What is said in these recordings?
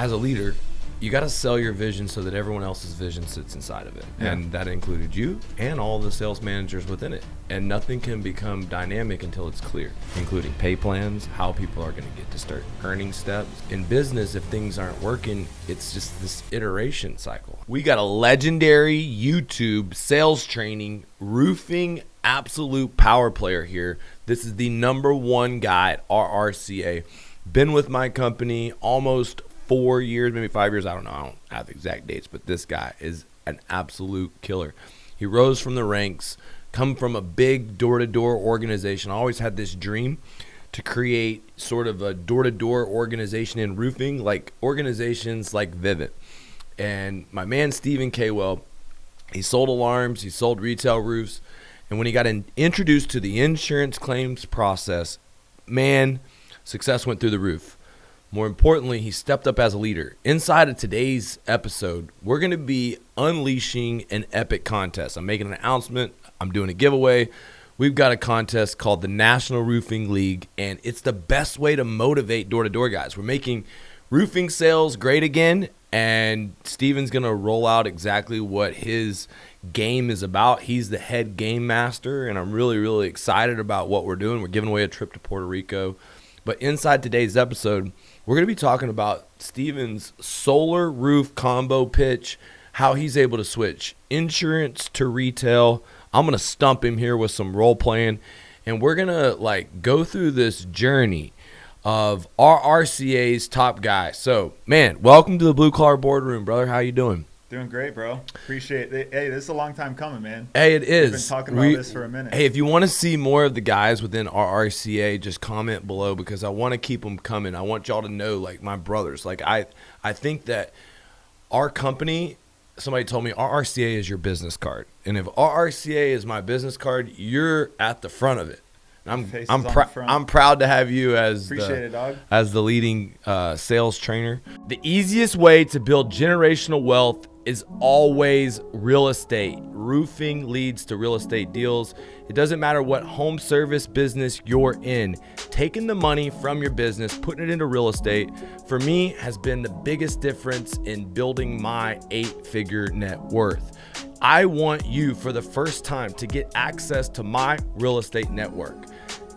as a leader, you got to sell your vision so that everyone else's vision sits inside of it. Yeah. And that included you and all the sales managers within it. And nothing can become dynamic until it's clear, including pay plans, how people are going to get to start earning steps. In business, if things aren't working, it's just this iteration cycle. We got a legendary YouTube sales training, roofing absolute power player here. This is the #1 guy at RRCA. Been with my company almost 4 years, maybe 5 years. I don't know. I don't have the exact dates, but this guy is an absolute killer. He rose from the ranks, come from a big door-to-door organization. I always had this dream to create sort of a door-to-door organization in roofing, like organizations like Vivint. And my man, Stephen Kaywell, he sold alarms, he sold retail roofs. And when he got introduced to the insurance claims process, man, success went through the roof. More importantly, he stepped up as a leader. Inside of today's episode, we're going to be unleashing an epic contest. I'm making an announcement. I'm doing a giveaway. We've got a contest called the National Roofing League, and it's the best way to motivate door-to-door guys. We're making roofing sales great again, and Steven's going to roll out exactly what his game is about. He's the head game master, and I'm really, really excited about what we're doing. We're giving away a trip to Puerto Rico. But inside today's episode, we're going to be talking about Steven's solar roof combo pitch, how he's able to switch insurance to retail. I'm going to stump him here with some role playing, and we're going to go through this journey of RRCA's top guy. So, man, welcome to the Blue Collar Boardroom, brother. How you doing? Doing great, bro. Appreciate it. Hey, this is a long time coming, man. Hey, it is. We've been talking about this for a minute. Hey, if you want to see more of the guys within RRCA, just comment below because I want to keep them coming. I want y'all to know, my brothers. I think that our company, somebody told me RRCA is your business card. And if RRCA is my business card, you're at the front of it. I'm proud to have you as the leading sales trainer. The easiest way to build generational wealth is always real estate. Roofing leads to real estate deals. It doesn't matter what home service business you're in. Taking the money from your business, putting it into real estate, for me, has been the biggest difference in building my 8-figure net worth. I want you, for the first time, to get access to my real estate network.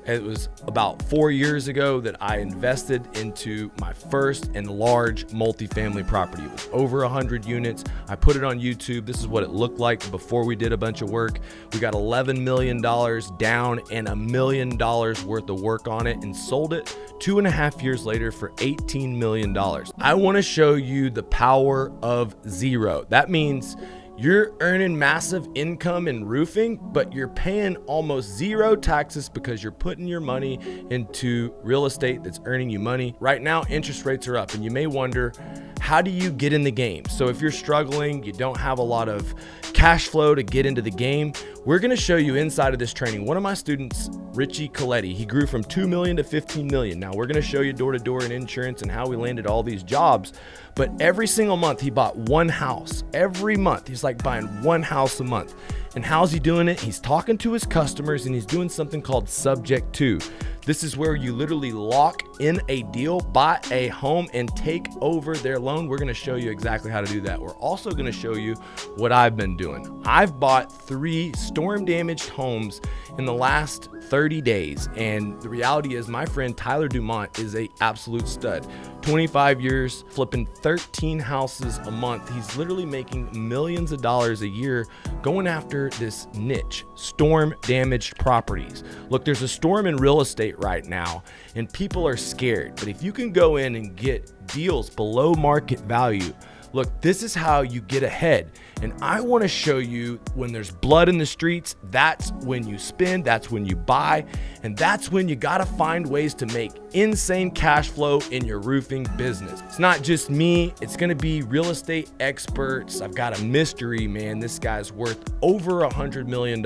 It was about 4 years ago that I invested into my first and large multifamily property. It was over 100 units. I put it on YouTube. This is what it looked like before we did a bunch of work. We got $11 million down and $1 million worth of work on it and sold it 2.5 years later for $18 million. I want to show you the power of zero. That means you're earning massive income in roofing, but you're paying almost zero taxes because you're putting your money into real estate that's earning you money. Right now, interest rates are up, and you may wonder, how do you get in the game? So if you're struggling, you don't have a lot of cash flow to get into the game, we're going to show you inside of this training. One of my students, Richie Coletti, he grew from 2 million to 15 million. Now we're going to show you door-to-door and insurance and how we landed all these jobs. But every single month he bought one house. Every month he's buying one house a month. And how's he doing it? He's talking to his customers and he's doing something called subject to. This is where you literally lock in a deal, buy a home, and take over their loan. We're going to show you exactly how to do that. We're also going to show you what I've been doing. I've bought 3 storm-damaged homes in the last 30 days. And the reality is my friend Tyler Dumont is a absolute stud. 25 years, flipping 13 houses a month. He's literally making millions of dollars a year going after this niche, storm-damaged properties. Look, there's a storm in real estate right now, and people are scared. But if you can go in and get deals below market value, look, this is how you get ahead. And I want to show you when there's blood in the streets, that's when you spend, that's when you buy, and that's when you got to find ways to make insane cash flow in your roofing business. It's not just me, it's going to be real estate experts. I've got a mystery man. This guy's worth over $100 million.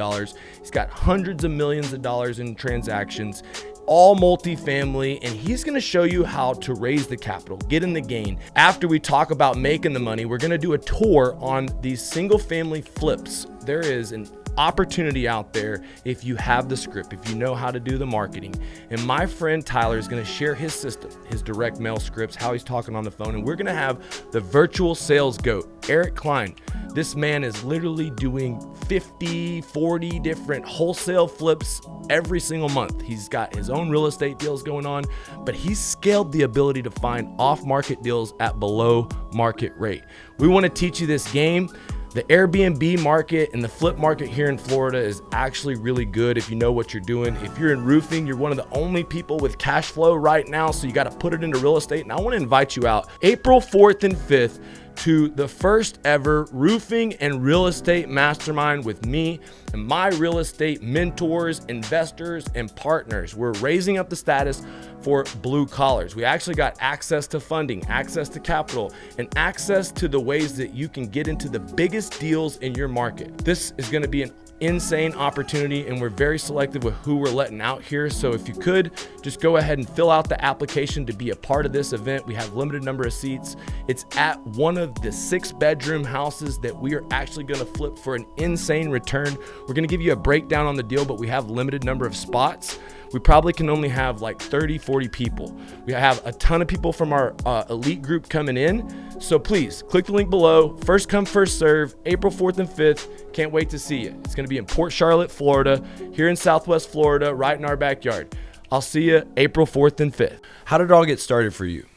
He's got hundreds of millions of dollars in transactions, all multifamily, and he's going to show you how to raise the capital, get in the game. After we talk about making the money, we're going to do a tour on these single family flips. There is an opportunity out there if you have the script, if you know how to do the marketing. And my friend Tyler is going to share his system, his direct mail scripts, how he's talking on the phone. And we're going to have the virtual sales goat, Eric Klein. This man is literally doing 50, 40 different wholesale flips every single month. He's got his own real estate deals going on, but he's scaled the ability to find off-market deals at below market rate. We want to teach you this game. The Airbnb market and the flip market here in Florida is actually really good if you know what you're doing. If you're in roofing, you're one of the only people with cash flow right now, so you got to put it into real estate. And I want to invite you out April 4th and 5th to the first ever roofing and real estate mastermind with me and my real estate mentors, investors, and partners. We're raising up the status for blue collars. We actually got access to funding, access to capital, and access to the ways that you can get into the biggest deals in your market. This is going to be an insane opportunity, and we're very selective with who we're letting out here. So if you could just go ahead and fill out the application to be a part of this event. We have limited number of seats. It's at one of the 6-bedroom houses that we are actually going to flip for an insane return. We're going to give you a breakdown on the deal, but we have limited number of spots. We probably can only have like 30, 40 people. We have a ton of people from our elite group coming in. So please click the link below. First come, first serve, April 4th and 5th. Can't wait to see you. It's going to be in Port Charlotte, Florida, here in Southwest Florida, right in our backyard. I'll see you April 4th and 5th. How did it all get started for you?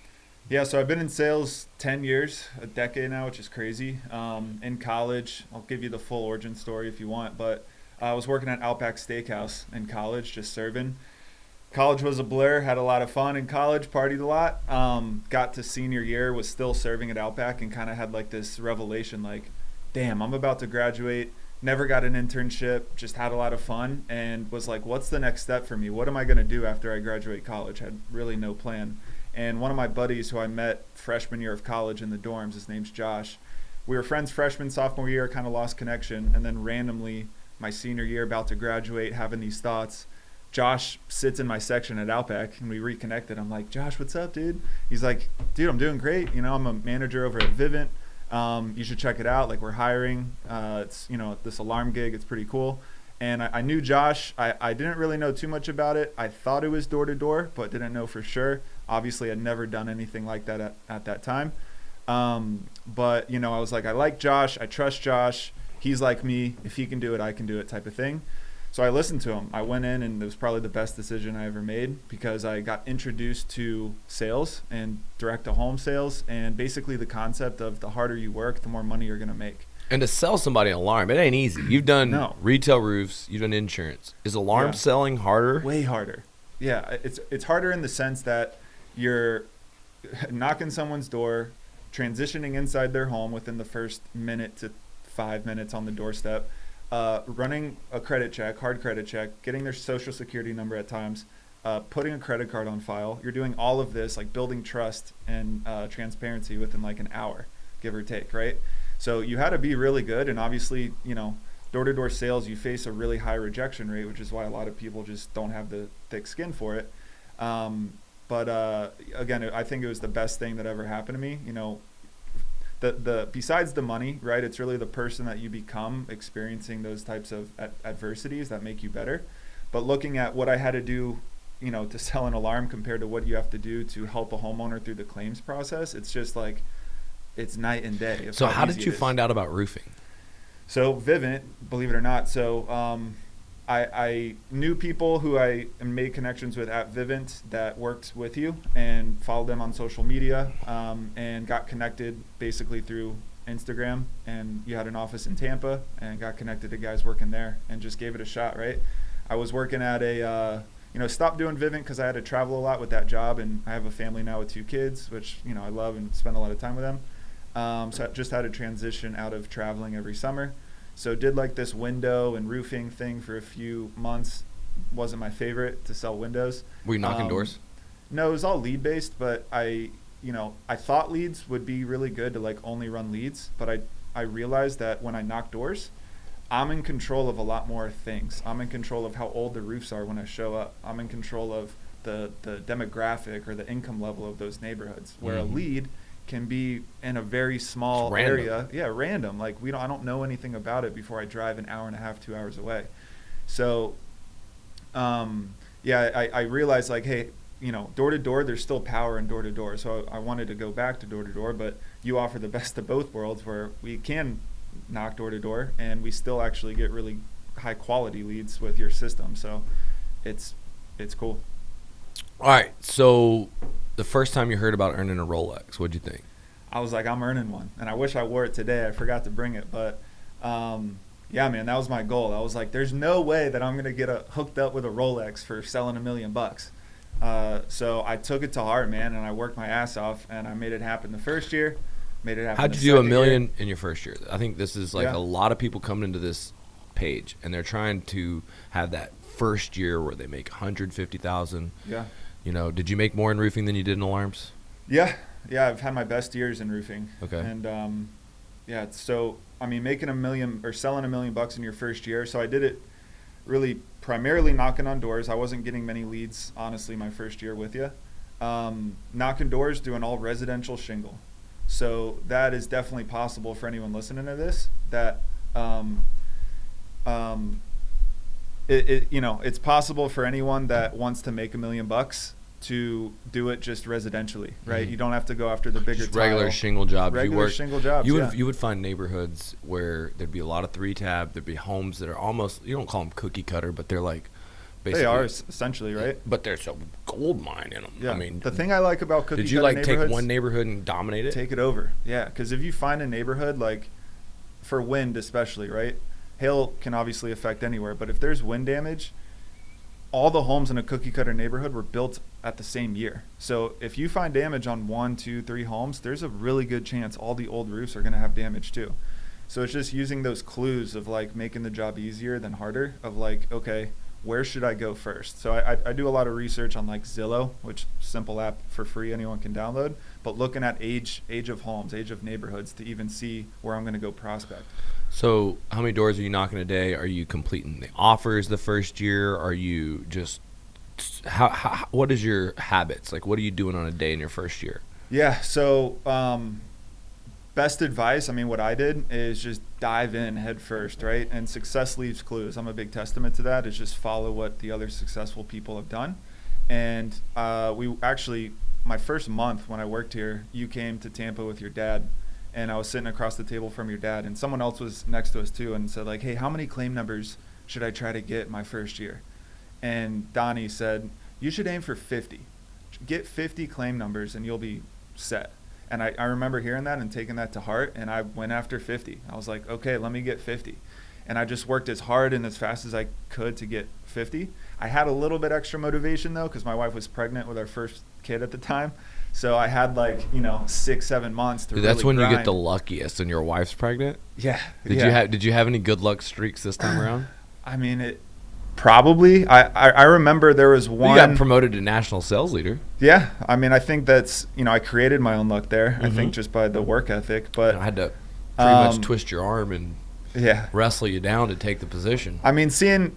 Yeah, so I've been in sales 10 years, a decade now, which is crazy. In college, I'll give you the full origin story if you want, but I was working at Outback Steakhouse in college, just serving. College was a blur, had a lot of fun in college, partied a lot. Got to senior year, was still serving at Outback, and kind of had like this revelation, like, damn, I'm about to graduate, never got an internship, just had a lot of fun, and was like, what's the next step for me? What am I going to do after I graduate college? Had really no plan. And one of my buddies who I met freshman year of college in the dorms, his name's Josh. We were friends freshman, sophomore year, kind of lost connection, and then randomly my senior year, about to graduate, having these thoughts, Josh sits in my section at Outback, and we reconnected. I'm like, Josh, what's up, dude? He's like, dude, I'm doing great. You know, I'm a manager over at Vivint. You should check it out. Like, we're hiring. It's, you know, this alarm gig. It's pretty cool. And I knew Josh. I didn't really know too much about it. I thought it was door-to-door, but didn't know for sure. Obviously, I'd never done anything like that at that time. But, you know, I was like, I like Josh. I trust Josh. He's like me. If he can do it, I can do it, type of thing. So I listened to him. I went in, and it was probably the best decision I ever made, because I got introduced to sales and direct-to-home sales, and basically the concept of the harder you work, the more money you're going to make. And to sell somebody an alarm, it ain't easy. You've done retail roofs, you've done insurance. Is alarm selling harder? Way harder. Yeah, it's harder in the sense that you're knocking someone's door, transitioning inside their home within the first minute to 5 minutes on the doorstep, running a credit check, hard credit check, getting their social security number at times, putting a credit card on file. You're doing all of this, like building trust and transparency within like an hour, give or take, right? So you had to be really good. And obviously, you know, door-to-door sales, you face a really high rejection rate, which is why a lot of people just don't have the thick skin for it. But again, I think it was the best thing that ever happened to me. You know, the besides the money, right? It's really the person that you become experiencing those types of adversities that make you better. But looking at what I had to do, you know, to sell an alarm compared to what you have to do to help a homeowner through the claims process, it's just like, it's night and day. So how did you find out about roofing? So Vivint, believe it or not. So I knew people who I made connections with at Vivint that worked with you, and followed them on social media, and got connected basically through Instagram. And you had an office in Tampa, and got connected to guys working there, and just gave it a shot, right? I was working at a, stopped doing Vivint because I had to travel a lot with that job, and I have a family now with 2 kids, which, you know, I love and spend a lot of time with them. So I just had to transition out of traveling every summer. So did like this window and roofing thing for a few months. Wasn't my favorite to sell windows. Were you knocking doors? No, it was all lead based, but I thought leads would be really good to like only run leads, but I realized that when I knock doors, I'm in control of a lot more things. I'm in control of how old the roofs are when I show up. I'm in control of the demographic or the income level of those neighborhoods, where a lead can be in a very small area. Yeah, random. Like I don't know anything about it before I drive an hour and a half, 2 hours away. So, I realized like, hey, door to door, there's still power in door to door. So I wanted to go back to door, but you offer the best of both worlds where we can knock door to door and we still actually get really high quality leads with your system. So it's cool. All right. So the first time you heard about earning a Rolex, what'd you think? I was like, I'm earning one. And I wish I wore it today. I forgot to bring it. But yeah, man, that was my goal. I was like, there's no way that I'm going to get hooked up with a Rolex for selling $1 million. So I took it to heart, man, and I worked my ass off, and I made it happen the first year. Made it happen. How'd you do $1 million in your first year? I think this is like a lot of people coming into this page, and they're trying to have that first year where they make $150,000. Yeah. Did you make more in roofing than you did in alarms? Yeah, I've had my best years in roofing. Okay. And so I mean, making $1 million or selling $1 million in your first year. So I did it really primarily knocking on doors. I wasn't getting many leads, honestly, my first year with you. Knocking doors, doing all residential shingle. So that is definitely possible for anyone listening to this. That it's possible for anyone that wants to make $1 million to do it just residentially, right? You don't have to go after the bigger just regular shingle jobs. Shingle jobs. You would find neighborhoods where there'd be a lot of 3-tab. There'd be homes that are almost, you don't call them cookie cutter, but they're like basically. They are essentially, right? But there's a gold mine in them. Yeah. I mean, the thing I like about cookie cutter neighborhoods. Did you take one neighborhood and dominate it? Take it over. Yeah, because if you find a neighborhood like for wind especially, right? Hail can obviously affect anywhere, but if there's wind damage, all the homes in a cookie cutter neighborhood were built at the same year. So if you find damage on 1, 2, 3 homes, there's a really good chance all the old roofs are going to have damage too. So it's just using those clues of like making the job easier than harder of like, okay, where should I go first? So I do a lot of research on like Zillow, which simple app for free anyone can download, but looking at age of homes, age of neighborhoods to even see where I'm going to go prospect. So how many doors are you knocking a day? Are you completing the offers the first year? Are you just what is your habits? Like, what are you doing on a day in your first year? Yeah. So best advice, I mean, what I did is just dive in head first, right? And success leaves clues. I'm a big testament to that, is just follow what the other successful people have done. And we actually, my first month when I worked here, you came to Tampa with your dad. And I was sitting across the table from your dad, and someone else was next to us too, and said like, hey, how many claim numbers should I try to get my first year? And Donnie said, you should aim for 50. Get 50 claim numbers and you'll be set. And I remember hearing that and taking that to heart, and I went after 50. I was like, okay, let me get 50. And I just worked as hard and as fast as I could to get 50. I had a little bit extra motivation though, because my wife was pregnant with our first kid at the time. So I had 6-7 months to. Dude, that's when grind. You get the luckiest, and your wife's pregnant. Yeah. Did you have any good luck streaks this time around? I mean, it probably. I remember there was one. You got promoted to national sales leader. Yeah, I mean, I think that's I created my own luck there. I think just by the work ethic, but I had to pretty much twist your arm and wrestle you down to take the position. I mean,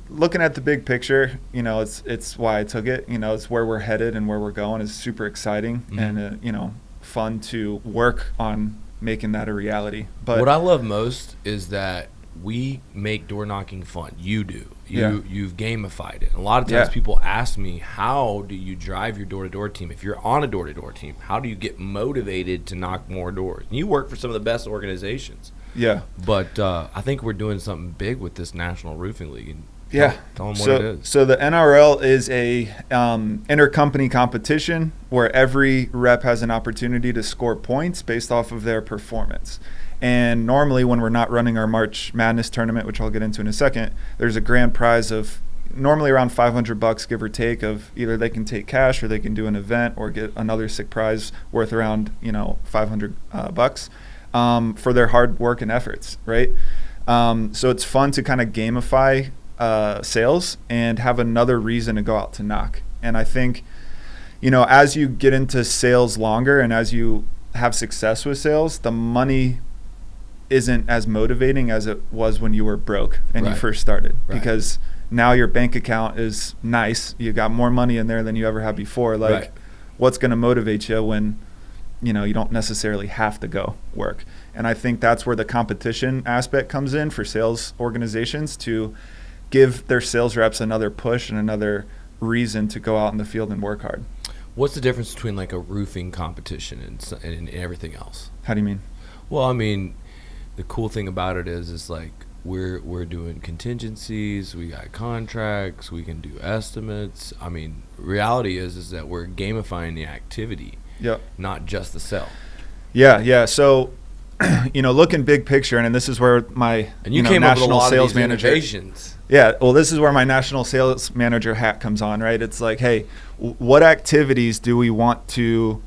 looking at the big picture, it's why I took it. It's where we're headed and where we're going is super exciting and fun to work on making that a reality. But what I love most is that we make door knocking fun. You do. You've gamified it. A lot of times people ask me, how do you drive your door-to-door team? If you're on a door-to-door team, how do you get motivated to knock more doors? And you work for some of the best organizations. Yeah. But I think we're doing something big with this National Roofing League. And tell them what it is. So the NRL is a intercompany competition where every rep has an opportunity to score points based off of their performance. And normally when we're not running our March Madness tournament, which I'll get into in a second, there's a grand prize of normally around $500, give or take, of either they can take cash or they can do an event or get another sick prize worth around $500 for their hard work and efforts, right? So it's fun to kind of gamify sales and have another reason to go out to knock. And I think, as you get into sales longer and as you have success with sales, the money isn't as motivating as it was when you were broke and you first started, because now your bank account is nice. You got more money in there than you ever had before. What's going to motivate you when you don't necessarily have to go work. And I think that's where the competition aspect comes in for sales organizations, to give their sales reps another push and another reason to go out in the field and work hard. What's the difference between like a roofing competition and everything else? How do you mean? Well, I mean, the cool thing about it is like we're doing contingencies, we got contracts, we can do estimates. I mean, reality is that we're gamifying the activity, Yep. not just the sell. Yeah. So, looking big picture, and this is where my And you came up with a national lot sales of these manager. innovations. Yeah, well, this is where my national sales manager hat comes on, right? It's like, hey, what activities do we want to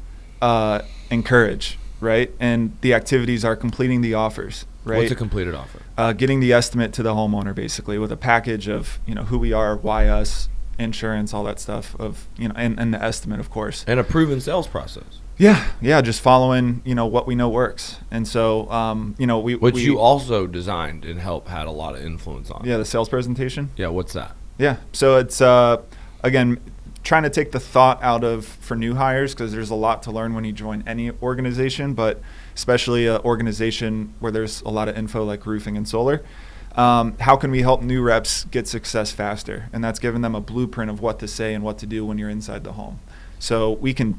encourage, right? And the activities are completing the offers, right? What's a completed offer? Getting the estimate to the homeowner, basically, with a package of, who we are, why us, insurance, all that stuff of, and the estimate, of course. And a proven sales process. Yeah, just following, what we know works. And so, Which you also designed and had a lot of influence on. Yeah, the sales presentation. Yeah, what's that? Yeah, so it's, again, trying to take the thought out of for new hires, because there's a lot to learn when you join any organization, but especially an organization where there's a lot of info like roofing and solar. How can we help new reps get success faster? And that's giving them a blueprint of what to say and what to do when you're inside the home. So we can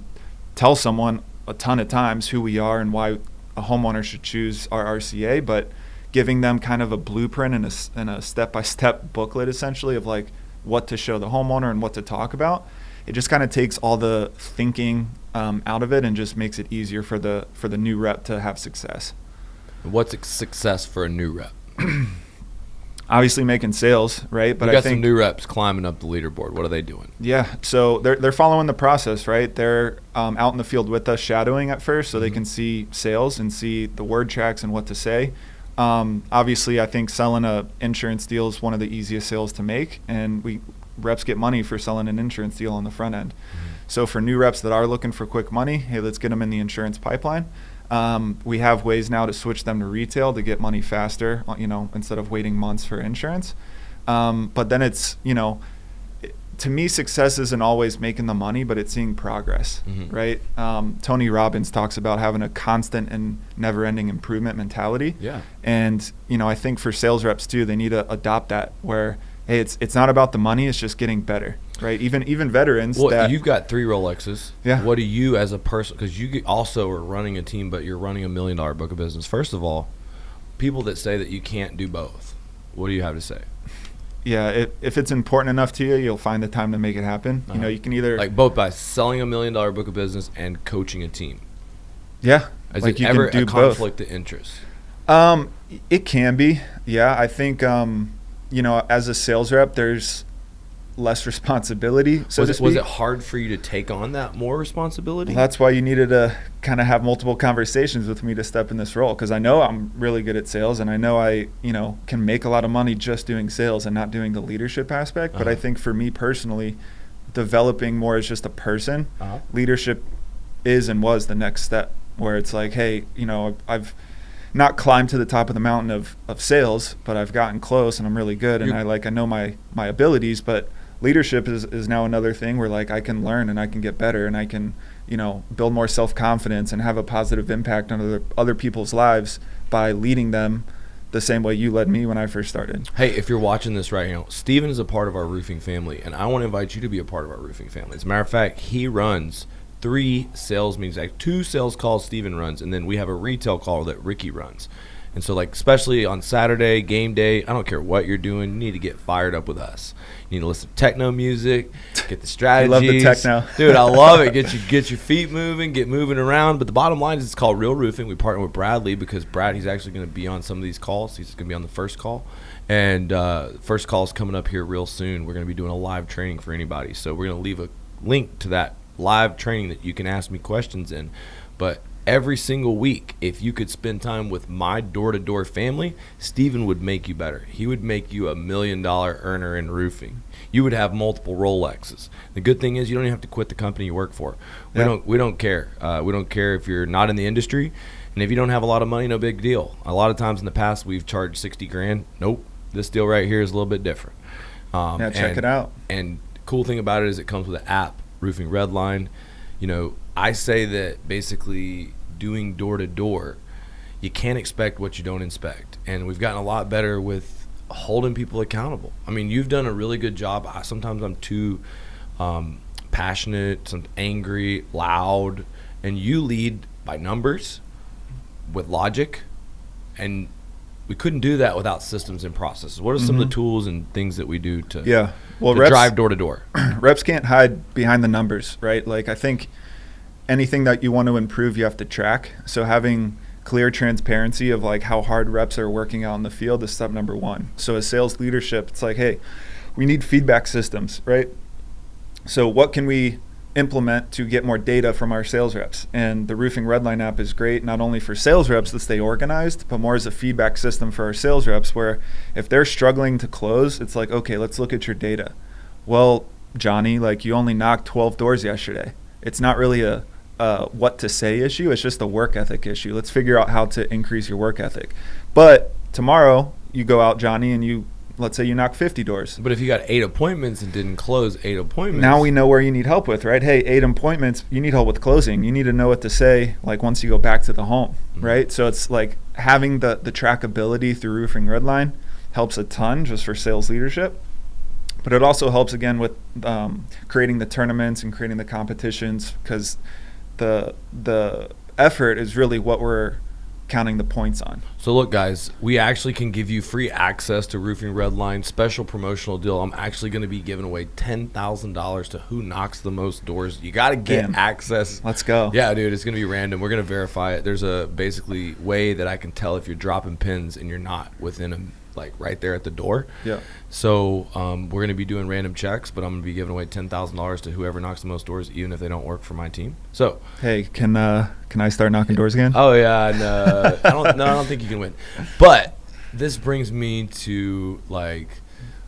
tell someone a ton of times who we are and why a homeowner should choose our RCA, but giving them kind of a blueprint and a step-by-step booklet, essentially, of like what to show the homeowner and what to talk about. It just kind of takes all the thinking out of it and just makes it easier for the new rep to have success. What's a success for a new rep? Obviously making sales, right? But you got I think some new reps climbing up the leaderboard. What are they doing? Yeah, so they're following the process, right? They're out in the field with us shadowing at first, so they can see sales and see the word tracks and what to say. Obviously, I think selling a insurance deal is one of the easiest sales to make, and reps get money for selling an insurance deal on the front end. So for new reps that are looking for quick money, hey, let's get them in the insurance pipeline. We have ways now to switch them to retail to get money faster, instead of waiting months for insurance. But then it's, to me, success isn't always making the money, but it's seeing progress, right? Tony Robbins talks about having a constant and never-ending improvement mentality. Yeah. And, I think for sales reps too, they need to adopt that where, hey, it's not about the money, it's just getting better, right? Even veterans. Well, you've got 3 Rolexes. Yeah. What do you as a person, because you also are running a team, but you're running $1 million book of business. First of all, people that say that you can't do both, what do you have to say? Yeah, if it's important enough to you, you'll find the time to make it happen. You can either like both by selling $1 million book of business and coaching a team. Yeah, Is like it you ever can do a conflict of interest? It can be. Yeah, I think as a sales rep, there's less responsibility. So Was it hard for you to take on that more responsibility? Well, that's why you needed to kind of have multiple conversations with me to step in this role, because I know I'm really good at sales, and I know I can make a lot of money just doing sales and not doing the leadership aspect. But I think for me personally, developing more as just a person, leadership is and was the next step, where it's like, hey, I've not climbed to the top of the mountain of sales, but I've gotten close and I'm really good, and I know my abilities. But leadership is now another thing where like I can learn and I can get better and I can build more self-confidence and have a positive impact on other people's lives by leading them the same way you led me when I first started. Hey, if you're watching this right now, Steven is a part of our roofing family, and I want to invite you to be a part of our roofing family. As a matter of fact, he runs 3 sales meetings, like 2 sales calls Steven runs, and then we have a retail call that Ricky runs. And so, like, especially on Saturday, game day, I don't care what you're doing, you need to get fired up with us. You need to listen to techno music, get the strategies. I love the techno. Dude, I love it. Get your feet moving, get moving around. But the bottom line is it's called Real Roofing. We partner with Bradley because he's actually going to be on some of these calls. He's going to be on the first call. And first call is coming up here real soon. We're going to be doing a live training for anybody. So we're going to leave a link to that live training that you can ask me questions in. But every single week, if you could spend time with my door-to-door family, Steven would make you better. He would make you $1 million earner in roofing. You would have multiple Rolexes. The good thing is you don't even have to quit the company you work for. We don't care. We don't care if you're not in the industry, and if you don't have a lot of money, no big deal. A lot of times in the past, we've charged $60,000. Nope, this deal right here is a little bit different. Check it out. And cool thing about it is it comes with an app, Roofing Redline. I say that basically doing door to door, you can't expect what you don't inspect. And we've gotten a lot better with holding people accountable. I mean, you've done a really good job. Sometimes I'm too passionate, angry, loud, and you lead by numbers with logic. And we couldn't do that without systems and processes. What are some of the tools and things that we do to, reps, drive door to door? Reps can't hide behind the numbers, right? Like, I think anything that you want to improve, you have to track. So having clear transparency of like how hard reps are working out in the field is step number one. So as sales leadership, it's like, hey, we need feedback systems, right? So what can we implement to get more data from our sales reps? And the Roofing Redline app is great, not only for sales reps to stay organized, but more as a feedback system for our sales reps, where if they're struggling to close, it's like, okay, let's look at your data. Well, Johnny, like, you only knocked 12 doors yesterday. It's not really a what to say issue. It's just a work ethic issue. Let's figure out how to increase your work ethic. But tomorrow you go out, Johnny, and let's say you knock 50 doors. But if you got 8 appointments and didn't close 8 appointments. Now we know where you need help with, right? Hey, 8 appointments, you need help with closing. You need to know what to say, like, once you go back to the home, right? So it's like having the trackability through Roofing Redline helps a ton just for sales leadership. But it also helps, again, with creating the tournaments and creating the competitions, because the effort is really what we're counting the points on. So look, guys, we actually can give you free access to Roofing Redline, special promotional deal. I'm actually going to be giving away $10,000 to who knocks the most doors. You got to get access. Let's go. Yeah, dude, it's going to be random. We're going to verify it. There's a basically way that I can tell if you're dropping pins and you're not within like right there at the door. Yeah. So we're going to be doing random checks, but I'm going to be giving away $10,000 to whoever knocks the most doors, even if they don't work for my team. So hey, can I start knocking doors again? Oh yeah, no, I don't think you can win. But this brings me to like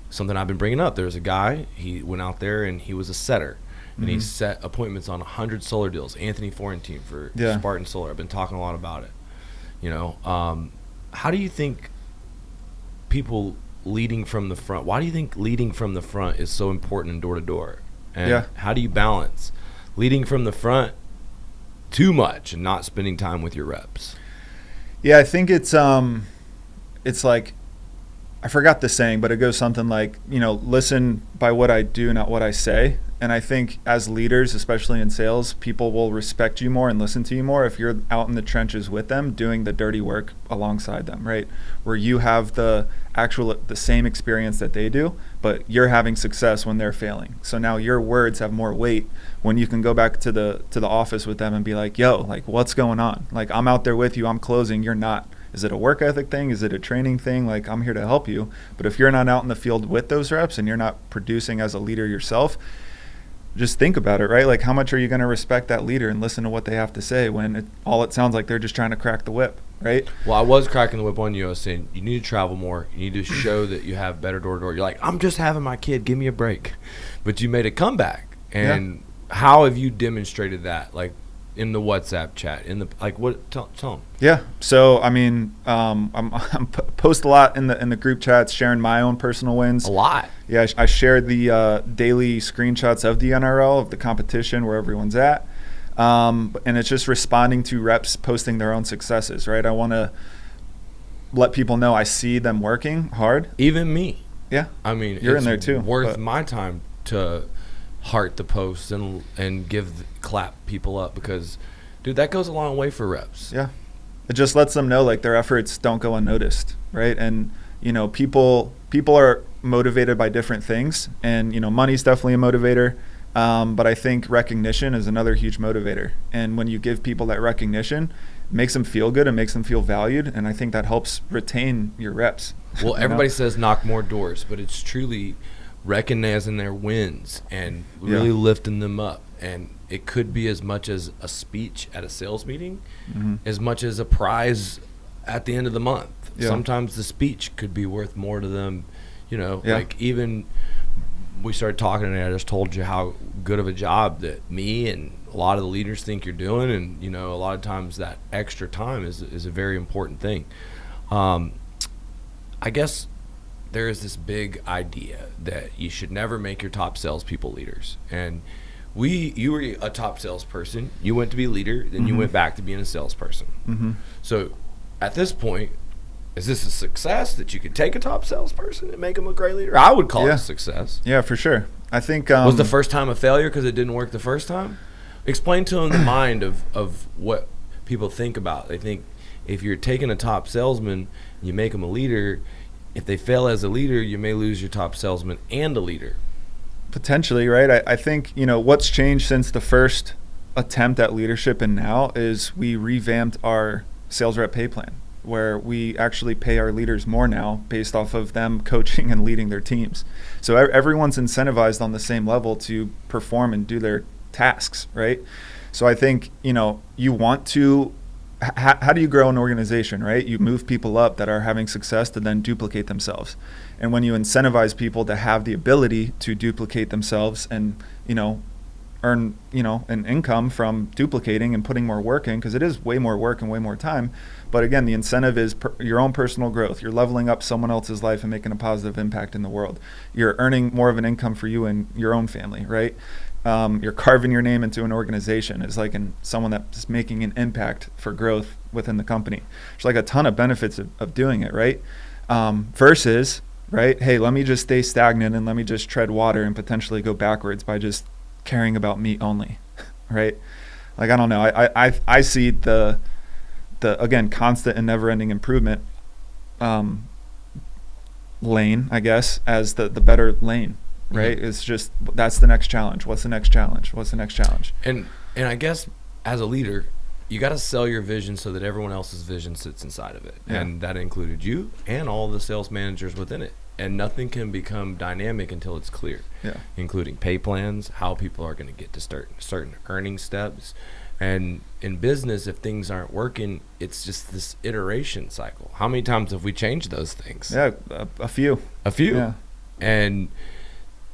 something I've been bringing up. There was a guy. He went out there and he was a setter, and he set appointments on 100 solar deals. Anthony Florentine for Spartan Solar. I've been talking a lot about it. How do you think people leading from the front? Why do you think leading from the front is so important in door to door? And how do you balance leading from the front too much and not spending time with your reps? Yeah, I think it's like, I forgot the saying, but it goes something like, listen by what I do, not what I say. And I think as leaders, especially in sales, people will respect you more and listen to you more if you're out in the trenches with them, doing the dirty work alongside them, right? Where you have the same experience that they do, but you're having success when they're failing. So now your words have more weight when you can go back to the office with them and be like, yo, like, what's going on? Like, I'm out there with you, I'm closing, you're not. Is it a work ethic thing? Is it a training thing? Like, I'm here to help you. But if you're not out in the field with those reps and you're not producing as a leader yourself, just think about it, right? Like, how much are you going to respect that leader and listen to what they have to say when it sounds like they're just trying to crack the whip, right? Well, I was cracking the whip on you. I was saying you need to travel more. You need to show that you have better door to door. You're like, I'm just having my kid. Give me a break. But you made a comeback. And how have you demonstrated that? Like, in the WhatsApp chat, tell them. Yeah. So, I mean, I'm post a lot in the group chats, sharing my own personal wins. A lot. Yeah. I shared the daily screenshots of the NRL, of the competition, where everyone's at. And it's just responding to reps posting their own successes, right? I want to let people know I see them working hard. Even me. Yeah. I mean, you're in there too. Worth my time to heart the posts and clap people up, because dude, that goes a long way for reps. Yeah, it just lets them know like their efforts don't go unnoticed, right? And people are motivated by different things, and money's definitely a motivator, but I think recognition is another huge motivator. And when you give people that recognition, it makes them feel good and makes them feel valued, and I think that helps retain your reps. Well, everybody says knock more doors, but it's truly recognizing their wins and really lifting them up. And it could be as much as a speech at a sales meeting, as much as a prize at the end of the month. Sometimes the speech could be worth more to them, like even we started talking and I just told you how good of a job that me and a lot of the leaders think you're doing. And, a lot of times that extra time is a very important thing. I guess there is this big idea that you should never make your top salespeople leaders. And you were a top salesperson. You went to be a leader, then you went back to being a salesperson. Mm-hmm. So at this point, is this a success that you could take a top salesperson and make him a great leader? I would call it a success. Yeah, for sure. I think was the first time a failure because it didn't work the first time? Explain to them the mind of what people think about. They think if you're taking a top salesman, you make them a leader. If they fail as a leader, you may lose your top salesman and a leader. Potentially, right? I think, what's changed since the first attempt at leadership and now is we revamped our sales rep pay plan, where we actually pay our leaders more now based off of them coaching and leading their teams. So everyone's incentivized on the same level to perform and do their tasks, right? So I think, you want to, how do you grow an organization, right? You move people up that are having success to then duplicate themselves. And when you incentivize people to have the ability to duplicate themselves and, earn, an income from duplicating and putting more work in, because it is way more work and way more time. But again, the incentive is your own personal growth. You're leveling up someone else's life and making a positive impact in the world. You're earning more of an income for you and your own family, right? You're carving your name into an organization as like someone that's making an impact for growth within the company. There's like a ton of benefits of doing it, right? Versus, right, hey, let me just stay stagnant and let me just tread water and potentially go backwards by just caring about me only, right? Like, I don't know. I see the again, constant and never-ending improvement lane, I guess, as the better lane, right? Mm-hmm. It's just, that's the next challenge. What's the next challenge? What's the next challenge? And I guess as a leader, you got to sell your vision so that everyone else's vision sits inside of it. Yeah. And that included you and all the sales managers within it. And nothing can become dynamic until it's clear, including pay plans, how people are going to get to certain earning steps. And in business, if things aren't working, it's just this iteration cycle. How many times have we changed those things? Yeah, a few. A few. Yeah. And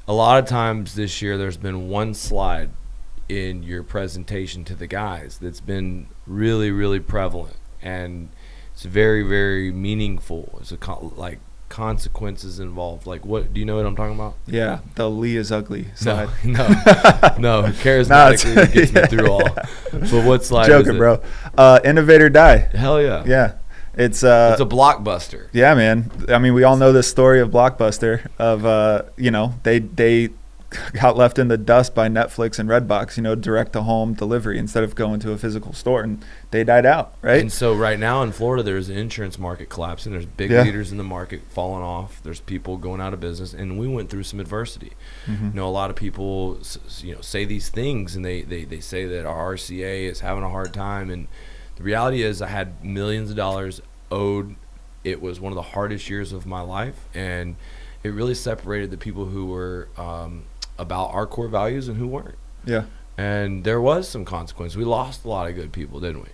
a lot of times this year, there's been one slide in your presentation to the guys that's been really, really prevalent. And it's very, very meaningful. It's consequences involved. Like, what do you know what I'm talking about? Yeah, the Lee is ugly slide. No, charismatically it gets me through all. But what slide? Joking, bro. Innovator die. Hell yeah. Yeah, it's a blockbuster. Yeah, man. I mean, we all know this story of Blockbuster of they got left in the dust by Netflix and Redbox, direct to home delivery instead of going to a physical store, and they died out, right? And so right now in Florida, there's an insurance market collapsing. There's big leaders in the market falling off. There's people going out of business, and we went through some adversity. Mm-hmm. A lot of people, say these things, and they say that our RCA is having a hard time, and the reality is I had millions of dollars owed. It was one of the hardest years of my life, and it really separated the people who were about our core values and who weren't. Yeah. And there was some consequence. We lost a lot of good people, didn't we?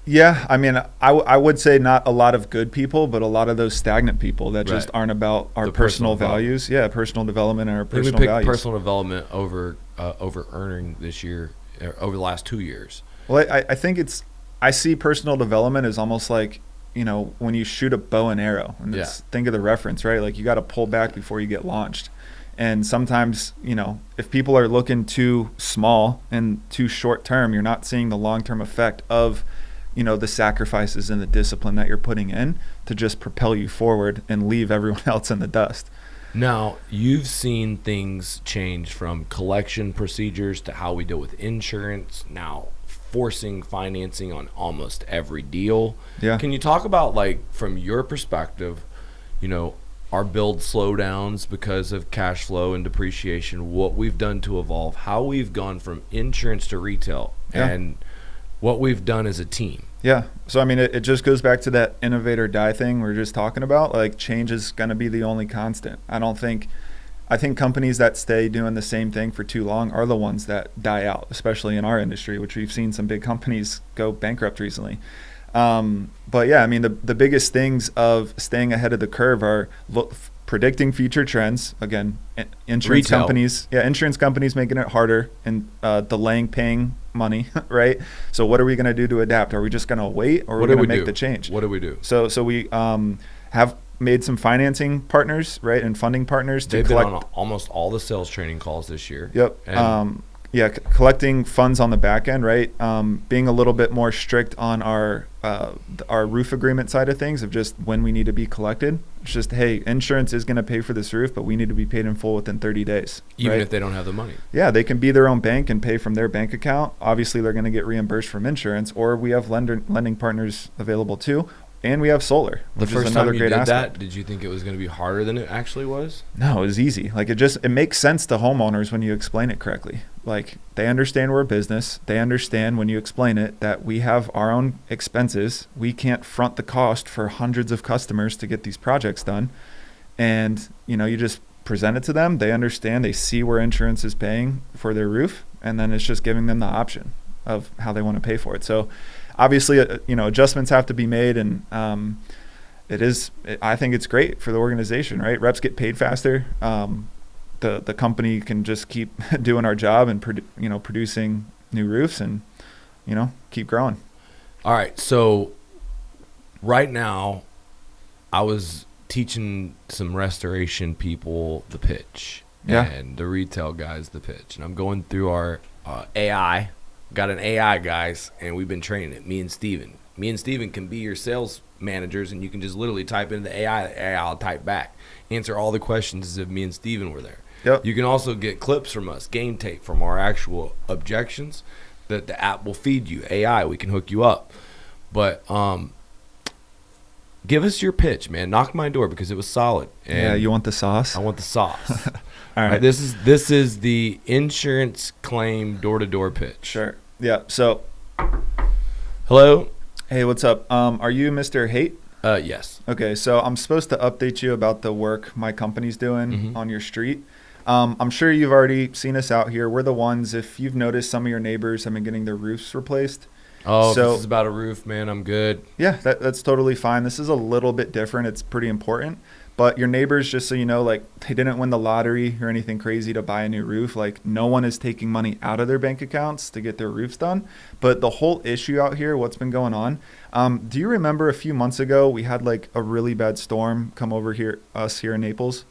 Yeah. I mean, I would say not a lot of good people, but a lot of those stagnant people that just aren't about our personal values. Yeah, personal development and our personal values. We picked personal development over earning this year, over the last 2 years. Well, I think I see personal development as almost like, when you shoot a bow and arrow. And think of the reference, right? Like, you got to pull back before you get launched. And sometimes, if people are looking too small and too short term, you're not seeing the long-term effect of, the sacrifices and the discipline that you're putting in to just propel you forward and leave everyone else in the dust. Now, you've seen things change from collection procedures to how we deal with insurance, now forcing financing on almost every deal. Yeah. Can you talk about, from your perspective, our build slowdowns because of cash flow and depreciation, what we've done to evolve, how we've gone from insurance to retail, and what we've done as a team? Yeah. So, I mean, it just goes back to that innovator die thing we were just talking about. Like, change is going to be the only constant. I think companies that stay doing the same thing for too long are the ones that die out, especially in our industry, which we've seen some big companies go bankrupt recently. But yeah, I mean, the biggest things of staying ahead of the curve are predicting future trends. Again, insurance companies making it harder and delaying paying money, right? So what are we going to do to adapt? Are we just going to wait, or are we going to make the change? What do we do? So we have made some financing partners, right, and funding partners to They've collect. been on almost all the sales training calls this year. Yep. And Collecting funds on the back end, right? Being a little bit more strict on our roof agreement side of things, of just when we need to be collected. It's just, hey, insurance is going to pay for this roof, but we need to be paid in full within 30 days. even right? if they don't have the money. Yeah, they can be their own bank and pay from their bank account. Obviously, they're going to get reimbursed from insurance, or we have lending partners available too. And we have solar, The which is first another time you great did aspect. that, did you think it was going to be harder than it actually was? No, it was easy. Like it makes sense to homeowners when you explain it correctly. Like they understand we're a business. They understand when you explain it that we have our own expenses. We can't front the cost for hundreds of customers to get these projects done. And, you just present it to them. They understand. They see where insurance is paying for their roof. And then it's just giving them the option of how they want to pay for it. So obviously, adjustments have to be made, and I think it's great for the organization, right? Reps get paid faster. The company can just keep doing our job and producing new roofs and keep growing. All right, so right now, I was teaching some restoration people the pitch, and the retail guys the pitch, and I'm going through our AI. Got an AI, guys, and we've been training it. Me and Steven can be your sales managers, and you can just literally type into the AI. The AI will type back, answer all the questions as if me and Steven were there. Yep. You can also get clips from us, game tape from our actual objections that the app will feed you. AI, we can hook you up. But give us your pitch, man. Knock my door because it was solid. And yeah, you want the sauce? I want the sauce. All right. This is the insurance claim door-to-door pitch. Sure. Yeah. So, hello. Hey, what's up? Are you Mr. Haight? Yes. Okay, so I'm supposed to update you about the work my company's doing on your street. I'm sure you've already seen us out here. We're the ones, if you've noticed, some of your neighbors have been getting their roofs replaced. Oh, so, if this is about a roof, man, I'm good. Yeah, that's totally fine. This is a little bit different. It's pretty important. But your neighbors, just so you know, like they didn't win the lottery or anything crazy to buy a new roof. Like no one is taking money out of their bank accounts to get their roofs done. But the whole issue out here, what's been going on, do you remember a few months ago we had like a really bad storm come over here, us here in Naples?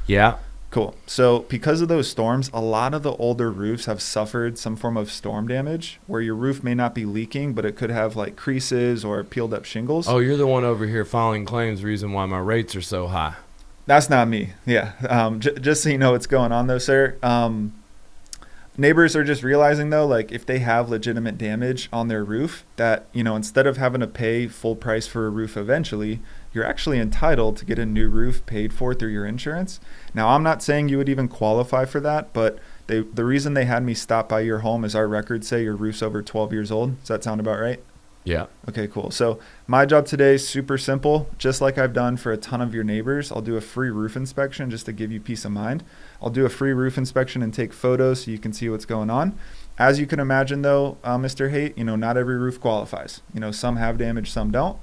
Yeah. Cool. So because of those storms, a lot of the older roofs have suffered some form of storm damage where your roof may not be leaking, but it could have like creases or peeled up shingles. Oh, you're the one over here filing claims, reason why my rates are so high. That's not me. Yeah. Just so you know what's going on though, sir. Neighbors are just realizing though, like if they have legitimate damage on their roof that, instead of having to pay full price for a roof eventually, you're actually entitled to get a new roof paid for through your insurance. Now, I'm not saying you would even qualify for that, but the reason they had me stop by your home is our records say your roof's over 12 years old. Does that sound about right? Yeah. Okay, cool. So my job today is super simple. Just like I've done for a ton of your neighbors, I'll do a free roof inspection just to give you peace of mind. I'll do a free roof inspection and take photos so you can see what's going on. As you can imagine though, Mr. Haight, not every roof qualifies. Some have damage, some don't.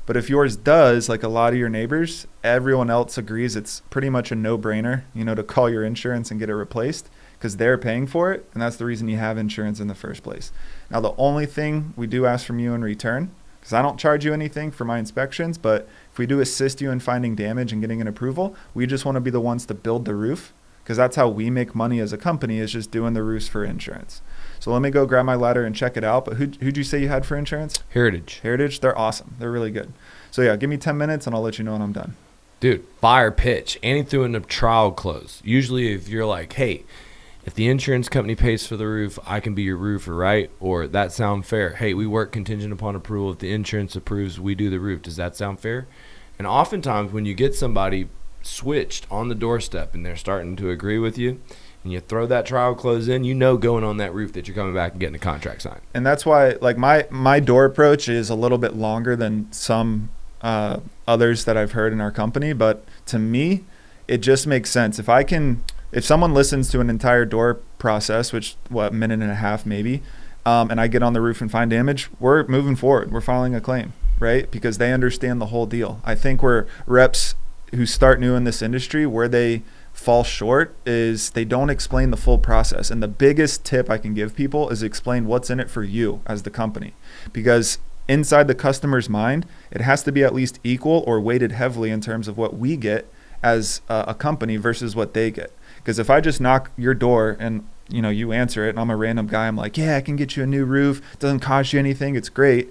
But if yours does, like a lot of your neighbors, everyone else agrees it's pretty much a no-brainer, to call your insurance and get it replaced because they're paying for it, and that's the reason you have insurance in the first place. Now, the only thing we do ask from you in return, because I don't charge you anything for my inspections, but if we do assist you in finding damage and getting an approval, we just want to be the ones to build the roof because that's how we make money as a company is just doing the roofs for insurance. So let me go grab my ladder and check it out. But who'd you say you had for insurance? Heritage. They're awesome. They're really good. So yeah, give me 10 minutes and I'll let you know when I'm done. Dude, fire pitch. Annie threw in a trial close. Usually if you're like, hey, if the insurance company pays for the roof, I can be your roofer, right? Or that sound fair? Hey, we work contingent upon approval. If the insurance approves, we do the roof. Does that sound fair? And oftentimes when you get somebody switched on the doorstep and they're starting to agree with you, and you throw that trial close in, going on that roof that you're coming back and getting a contract signed. And that's why, like my door approach is a little bit longer than some others that I've heard in our company. But to me, it just makes sense. If someone listens to an entire door process, which minute and a half maybe, and I get on the roof and find damage, we're moving forward. We're filing a claim, right? Because they understand the whole deal. I think where reps who start new in this industry, where they fall short is they don't explain the full process. And the biggest tip I can give people is explain what's in it for you as the company. Because inside the customer's mind, it has to be at least equal or weighted heavily in terms of what we get as a company versus what they get. Because if I just knock your door and you answer it, and I'm a random guy, I'm like, yeah, I can get you a new roof. It doesn't cost you anything. It's great.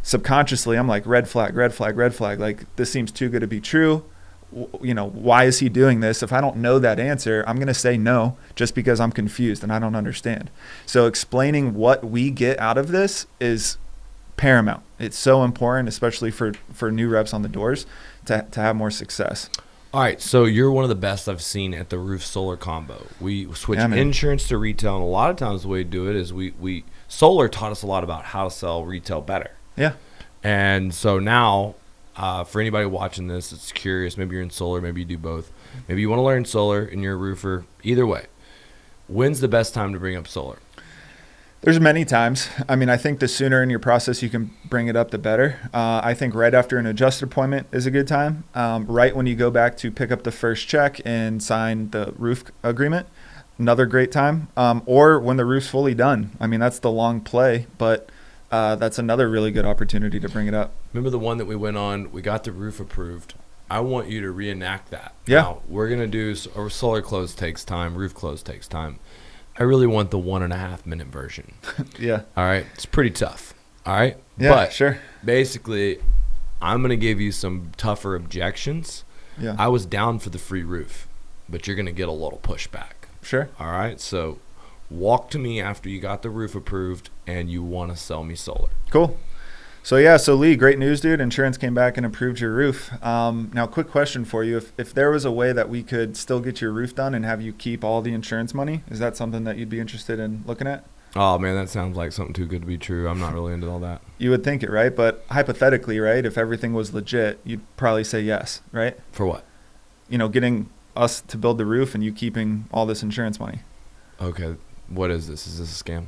Subconsciously, I'm like, red flag, red flag, red flag. Like, this seems too good to be true. Why is he doing this? If I don't know that answer, I'm going to say no just because I'm confused and I don't understand. So explaining what we get out of this is paramount. It's so important, especially for new reps on the doors to have more success. All right, so you're one of the best I've seen at the roof solar combo. We switch insurance to retail, and a lot of times the way we do it is we solar taught us a lot about how to sell retail better. Yeah. And so now, for anybody watching this that's curious, maybe you're in solar, maybe you do both. Maybe you want to learn solar and you're a roofer. Either way, when's the best time to bring up solar? There's many times. I mean, I think the sooner in your process you can bring it up, the better. I think right after an adjuster appointment is a good time. Right when you go back to pick up the first check and sign the roof agreement, another great time. Or when the roof's fully done. I mean, that's the long play, but that's another really good opportunity to bring it up. Remember the one that we went on, we got the roof approved. I want you to reenact that. Yeah. Now, we're going to do, or solar close takes time, roof close takes time. I really want the 1.5 minute version. Yeah. All right. It's pretty tough. All right. Yeah, but sure. Basically, I'm going to give you some tougher objections. Yeah. I was down for the free roof, but you're going to get a little pushback. Sure. All right. So walk to me after you got the roof approved and you want to sell me solar. Cool. So Lee, great news, dude. Insurance came back and approved your roof. Now, quick question for you. If there was a way that we could still get your roof done and have you keep all the insurance money, is that something that you'd be interested in looking at? Oh, man, that sounds like something too good to be true. I'm not really into all that. You would think it, right? But hypothetically, right, if everything was legit, you'd probably say yes, right? For what? Getting us to build the roof and you keeping all this insurance money. Okay. What is this? Is this a scam?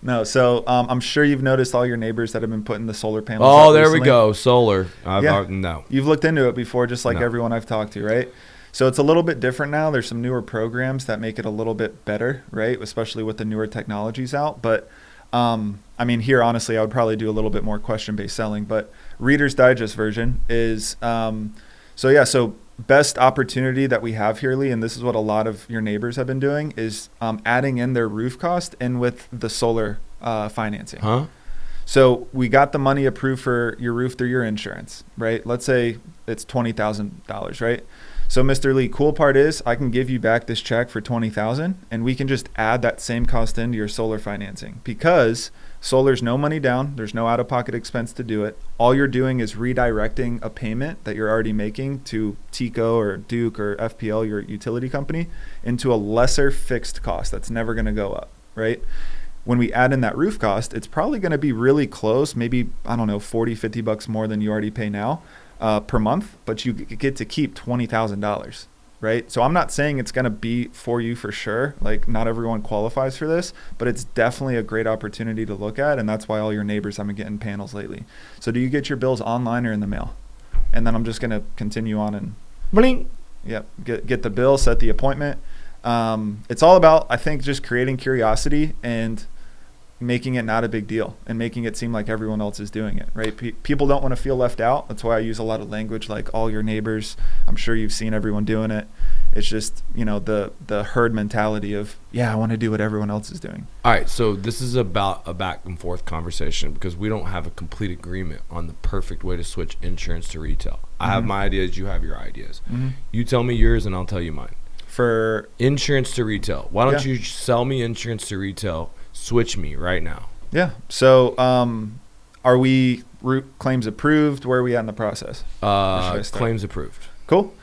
No. So I'm sure you've noticed all your neighbors that have been putting the solar panels Oh, up there recently. we go. Solar. No. You've looked into it before, just like everyone I've talked to, right? So it's a little bit different now. There's some newer programs that make it a little bit better, right? Especially with the newer technologies out. But I mean, here, honestly, I would probably do a little bit more question-based selling. But Reader's Digest version is, so best opportunity that we have here, Lee, and this is what a lot of your neighbors have been doing, is adding in their roof cost in with the solar financing. Huh? So we got the money approved for your roof through your insurance, right? Let's say it's $20,000, right? So Mr. Lee, cool part is I can give you back this check for $20,000 and we can just add that same cost into your solar financing because solar's no money down. There's no out-of-pocket expense to do it. All you're doing is redirecting a payment that you're already making to TECO or Duke or FPL, your utility company, into a lesser fixed cost that's never going to go up, right? When we add in that roof cost, it's probably going to be really close, maybe, I don't know, $40-50 more than you already pay now per month, but you get to keep $20,000, right? So I'm not saying it's going to be for you for sure. Like, not everyone qualifies for this, but it's definitely a great opportunity to look at, and that's why all your neighbors have been getting panels lately. So do you get your bills online or in the mail? And then I'm just going to continue on and Bling. Yep, get the bill, set the appointment. It's all about, I think, just creating curiosity and making it not a big deal and making it seem like everyone else is doing it, right? People don't want to feel left out. That's why I use a lot of language like all your neighbors. I'm sure you've seen everyone doing it. It's just, the herd mentality of, I want to do what everyone else is doing. All right, so this is about a back and forth conversation because we don't have a complete agreement on the perfect way to switch insurance to retail. I have my ideas, you have your ideas. You tell me yours and I'll tell you mine. For insurance to retail, why don't you sell me insurance to retail? Switch me right now. Yeah. So are we claims approved? Where are we at in the process? Claims approved. Cool.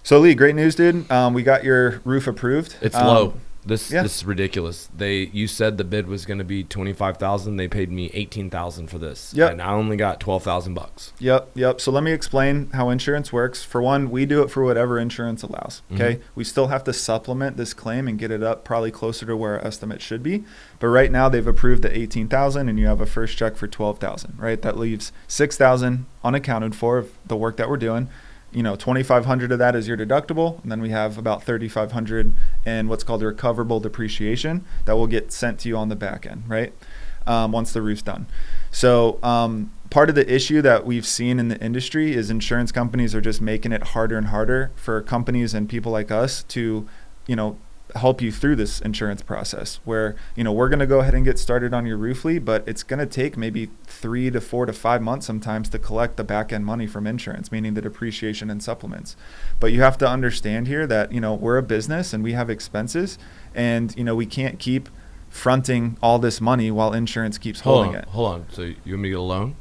So Lee, great news, dude. We got your roof approved. It's low. This is ridiculous. You said the bid was going to be $25,000. They paid me $18,000 for this. Yep. And I only got $12,000. Yep. So let me explain how insurance works. For one, we do it for whatever insurance allows. Okay. We still have to supplement this claim and get it up probably closer to where our estimate should be. But right now they've approved the $18,000 and you have a first check for $12,000. Right. That leaves $6,000 unaccounted for of the work that we're doing. $2,500 of that is your deductible, and then we have about $3,500 in what's called recoverable depreciation that will get sent to you on the back end, right? Once the roof's done. So part of the issue that we've seen in the industry is insurance companies are just making it harder and harder for companies and people like us to, help you through this insurance process where, we're going to go ahead and get started on your roof lead, but it's going to take maybe 3 to 4 to 5 months sometimes to collect the back end money from insurance, meaning the depreciation and supplements. But you have to understand here that, we're a business and we have expenses and, we can't keep fronting all this money while insurance keeps holding it. Hold on. So you want me to get a loan?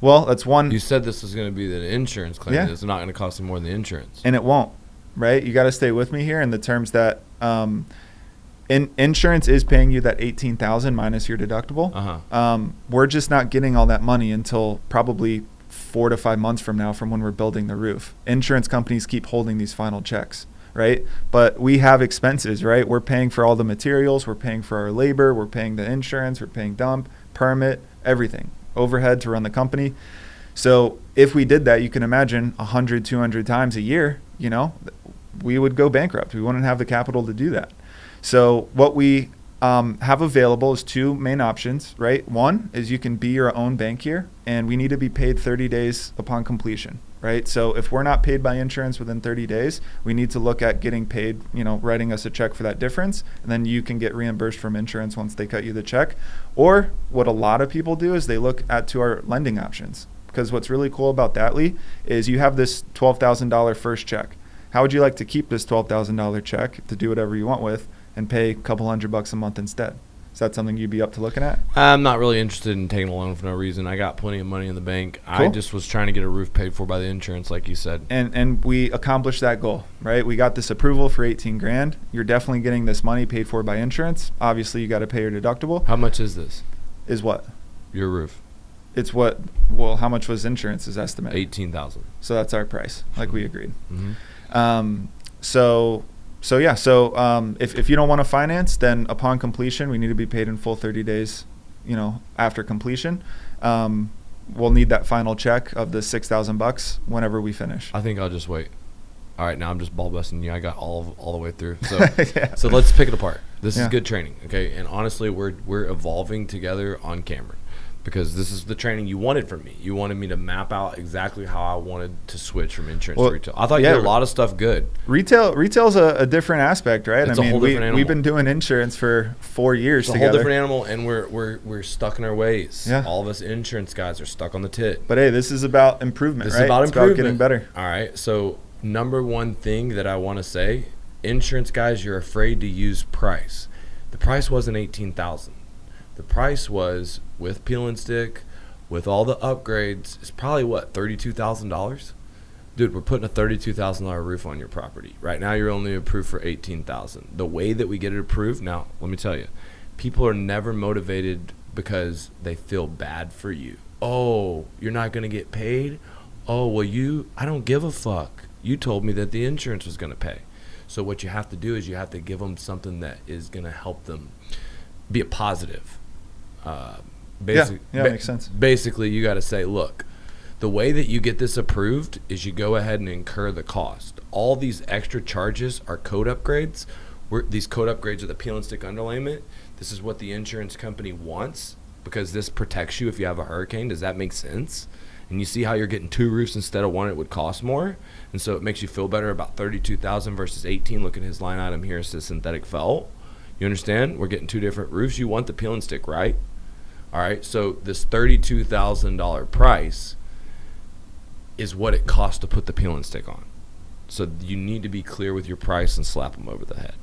Well, that's one. You said this was going to be the insurance claim. Yeah. It's not going to cost you more than the insurance. And it won't, right? You got to stay with me here in the terms that insurance is paying you that $18,000 minus your deductible. We're just not getting all that money until probably 4 to 5 months from now from when we're building the roof. Insurance companies keep holding these final checks, right? But we have expenses, right? We're paying for all the materials. We're paying for our labor. We're paying the insurance. We're paying dump, permit, everything, overhead to run the company. So if we did that, you can imagine 100, 200 times a year, we would go bankrupt. We wouldn't have the capital to do that. So what we have available is 2 main options, right? One is you can be your own bank here, and we need to be paid 30 days upon completion, right? So if we're not paid by insurance within 30 days, we need to look at getting paid, writing us a check for that difference, and then you can get reimbursed from insurance once they cut you the check. Or what a lot of people do is they look to our lending options. Because what's really cool about that, Lee, is you have this $12,000 first check. How would you like to keep this $12,000 check to do whatever you want with and pay a couple $100 a month instead? Is that something you'd be up to looking at? I'm not really interested in taking a loan for no reason. I got plenty of money in the bank. Cool. I just was trying to get a roof paid for by the insurance, like you said. And we accomplished that goal, right? We got this approval for $18,000. You're definitely getting this money paid for by insurance. Obviously, you got to pay your deductible. How much is this? Is what? Your roof. It's how much was insurance's estimate? $18,000. So that's our price, like we agreed. Mm-hmm. So if you don't want to finance, then upon completion, we need to be paid in full 30 days, after completion. We'll need that final check of the $6,000 whenever we finish. I think I'll just wait. All right, now I'm just ball busting you. I got all the way through. So yeah. So let's pick it apart. This is good training, okay? And honestly, we're evolving together on camera. Because this is the training you wanted from me. You wanted me to map out exactly how I wanted to switch from insurance to retail. I thought you did a lot of stuff good. Retail's a different aspect, right? It's a whole different animal. We've been doing insurance for 4 years together. It's a whole different animal, and we're stuck in our ways. Yeah. All of us insurance guys are stuck on the tit. But hey, this is about improvement, right? It's about getting better. All right. So number one thing that I want to say, insurance guys, you're afraid to use price. The price wasn't $18,000. The price was with peel and stick. With all the upgrades, it's probably $32,000? Dude, we're putting a $32,000 roof on your property. Right now, you're only approved for $18,000. The way that we get it approved, now, let me tell you, people are never motivated because they feel bad for you. Oh, you're not going to get paid? Oh, well, I don't give a fuck. You told me that the insurance was going to pay. So what you have to do is you have to give them something that is going to help them be a positive. Makes sense. Basically, you got to say, look, the way that you get this approved is you go ahead and incur the cost. All these extra charges are code upgrades. These code upgrades are the peel and stick underlayment. This is what the insurance company wants because this protects you if you have a hurricane. Does that make sense? And you see how you're getting 2 roofs instead of 1, it would cost more. And so it makes you feel better about $32,000 versus $18,000. Look at his line item here. It says synthetic felt. You understand? We're getting 2 different roofs. You want the peel and stick, right? All right, so this $32,000 price is what it costs to put the peel and stick on. So you need to be clear with your price and slap them over the head.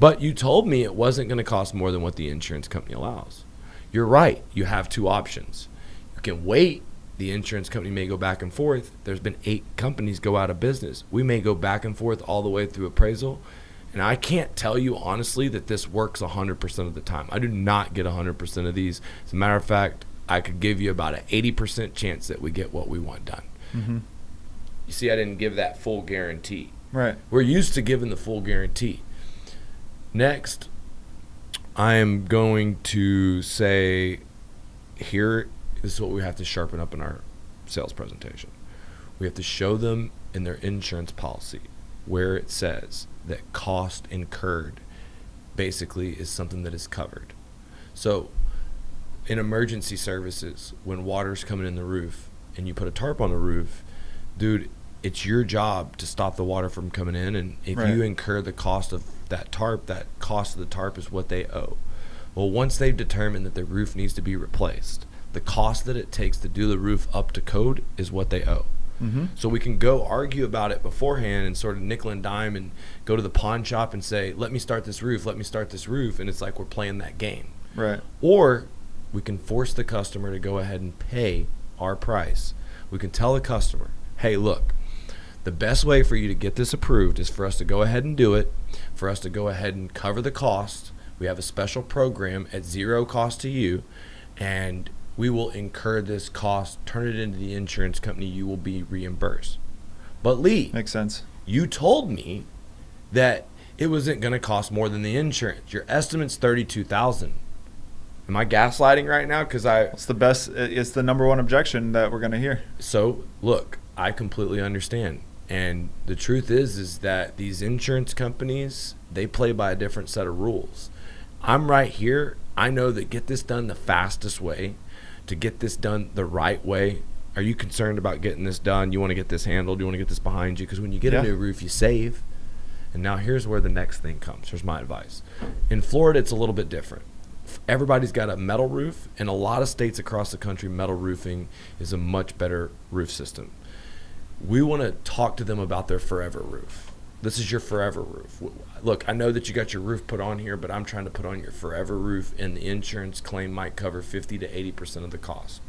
But you told me it wasn't going to cost more than what the insurance company allows. You're right. You have 2 options. You can wait. The insurance company may go back and forth. There's been 8 companies go out of business. We may go back and forth all the way through appraisal. And I can't tell you honestly that this works 100% of the time. I do not get 100% of these. As a matter of fact, I could give you about an 80% chance that we get what we want done. Mm-hmm. You see, I didn't give that full guarantee. Right. We're used to giving the full guarantee. Next, I am going to say here, this is what we have to sharpen up in our sales presentation. We have to show them in their insurance policy where it says that cost incurred basically is something that is covered. So in emergency services, when water's coming in the roof and you put a tarp on the roof, dude, it's your job to stop the water from coming in. And if you incur the cost of that tarp, that cost of the tarp is what they owe. Well, once they've determined that the roof needs to be replaced, the cost that it takes to do the roof up to code is what they owe. Mm-hmm. So we can go argue about it beforehand and sort of nickel and dime and go to the pawn shop and say, let me start this roof. And it's like we're playing that game. Right. Or we can force the customer to go ahead and pay our price. We can tell the customer, hey, look, the best way for you to get this approved is for us to go ahead and do it, for us to go ahead and cover the cost. We have a special program at zero cost to you, and we will incur this cost, turn it into the insurance company, you will be reimbursed. But Lee, makes sense. You told me that it wasn't going to cost more than the insurance. Your estimate's $32,000. Am I gaslighting right now? It's the best. It's the number one objection that we're going to hear. So look, I completely understand. And the truth is that these insurance companies, they play by a different set of rules. I'm right here. I know that get this done the fastest way, to get this done the right way. Are you concerned about getting this done? You want to get this handled? You want to get this behind you? Because when you get a new roof, you save. And now here's where the next thing comes. Here's my advice. In Florida, it's a little bit different. Everybody's got a metal roof. In a lot of states across the country, metal roofing is a much better roof system. We want to talk to them about their forever roof. This is your forever roof. Look, I know that you got your roof put on here, but I'm trying to put on your forever roof, and the insurance claim might cover 50 to 80% of the cost.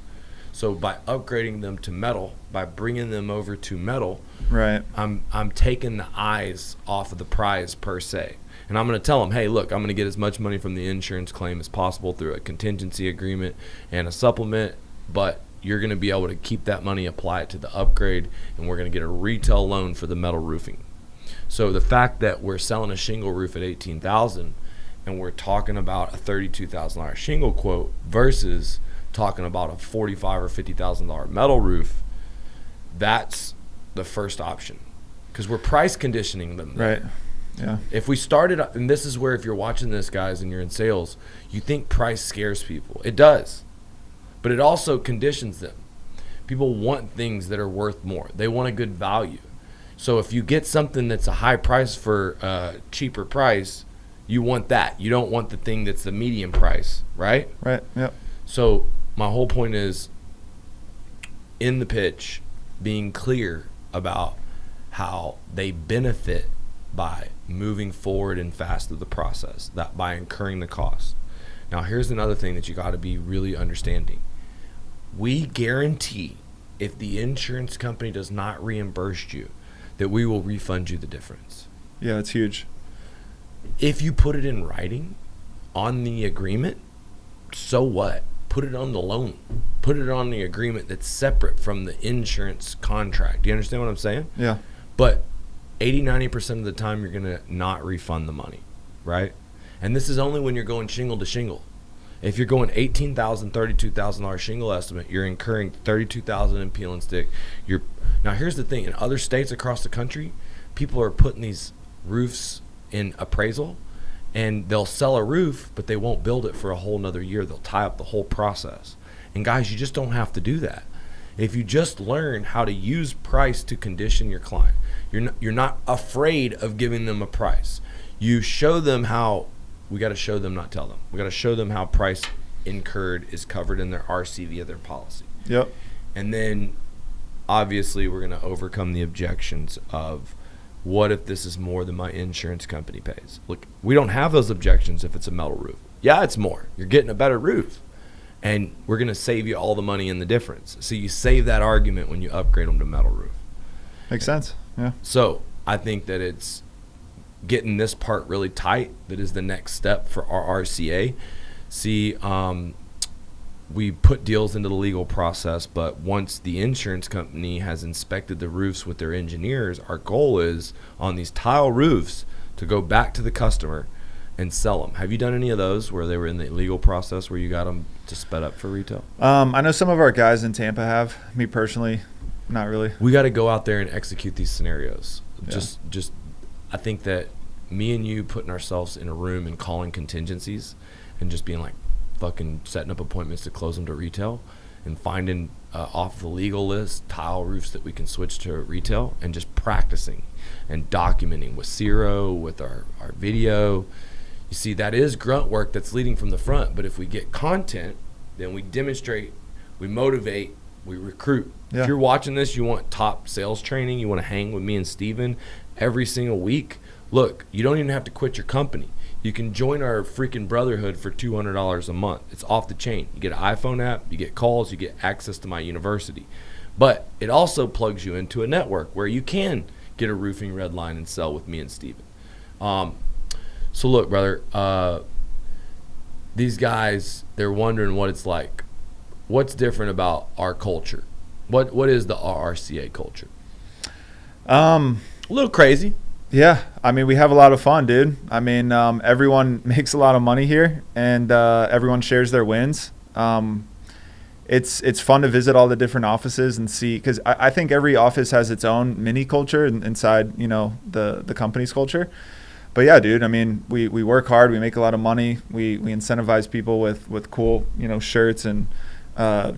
So by upgrading them to metal, by bringing them over to metal, right, I'm taking the eyes off of the prize per se. And I'm going to tell them, hey, look, I'm going to get as much money from the insurance claim as possible through a contingency agreement and a supplement, but you're going to be able to keep that money, apply it to the upgrade, and we're going to get a retail loan for the metal roofing. So the fact that we're selling a shingle roof at $18,000 and we're talking about a $32,000 shingle quote versus talking about a $45,000 or $50,000 metal roof, that's the first option, because we're price conditioning them. Right. Yeah. If we started, and this is where, if you're watching this, guys, and you're in sales, you think price scares people. It does, but it also conditions them. People want things that are worth more. They want a good value. So if you get something that's a high price for a cheaper price, you want that. You don't want the thing that's the medium price, right? Right. Yep. So my whole point is, in the pitch, being clear about how they benefit by moving forward and fast through the process, that by incurring the cost. Now, here's another thing that you got to be really understanding. We guarantee, if the insurance company does not reimburse you, that we will refund you the difference. Yeah, it's huge. If you put it in writing on the agreement, so what? Put it on the loan. Put it on the agreement that's separate from the insurance contract. Do you understand what I'm saying? Yeah. But 80-90% of the time, you're going to not refund the money, right? And this is only when you're going shingle to shingle. If you're going $18,000, $32,000 shingle estimate, you're incurring $32,000 in peel and stick. Now, here's the thing. In other states across the country, people are putting these roofs in appraisal, and they'll sell a roof, but they won't build it for a whole nother year. They'll tie up the whole process. And guys, you just don't have to do that. If you just learn how to use price to condition your client, you're not afraid of giving them a price. You show them how. We got to show them, not tell them. We got to show them how price incurred is covered in their RC via their policy. Yep. And then, obviously, we're going to overcome the objections of, what if this is more than my insurance company pays? Look, we don't have those objections if it's a metal roof. Yeah, it's more. You're getting a better roof. And we're going to save you all the money in the difference. So you save that argument when you upgrade them to metal roof. Makes sense. Yeah. So I think that it's getting this part really tight that is the next step for our RCA. See, we put deals into the legal process, but once the insurance company has inspected the roofs with their engineers, our goal is on these tile roofs to go back to the customer and sell them. Have you done any of those where they were in the legal process where you got them to sped up for retail? I know some of our guys in Tampa have. Me personally, not really. We got to go out there and execute these scenarios. Yeah. Just I think that me and you putting ourselves in a room and calling contingencies and just being like, fucking setting up appointments to close them to retail, and finding off the legal list tile roofs that we can switch to retail, and just practicing and documenting with Zero, with our video. You see, that is grunt work that's leading from the front, but if we get content, then we demonstrate, we motivate, we recruit. Yeah. If you're watching this, you want top sales training, you want to hang with me and Steven every single week, look, you don't even have to quit your company. You can join our freaking brotherhood for $200 a month. It's off the chain. You get an iPhone app, you get calls, you get access to my university. But it also plugs you into a network where you can get a roofing red line and sell with me and Steven. So look, brother, these guys, they're wondering what it's like. What's different about our culture? What is the RRCA culture? A little crazy. Yeah, I mean, we have a lot of fun, dude. I mean, everyone makes a lot of money here, and everyone shares their wins. It's fun to visit all the different offices and see, because I think every office has its own mini culture inside, the company's culture. But yeah, dude, I mean, we work hard, we make a lot of money, we incentivize people with cool, shirts and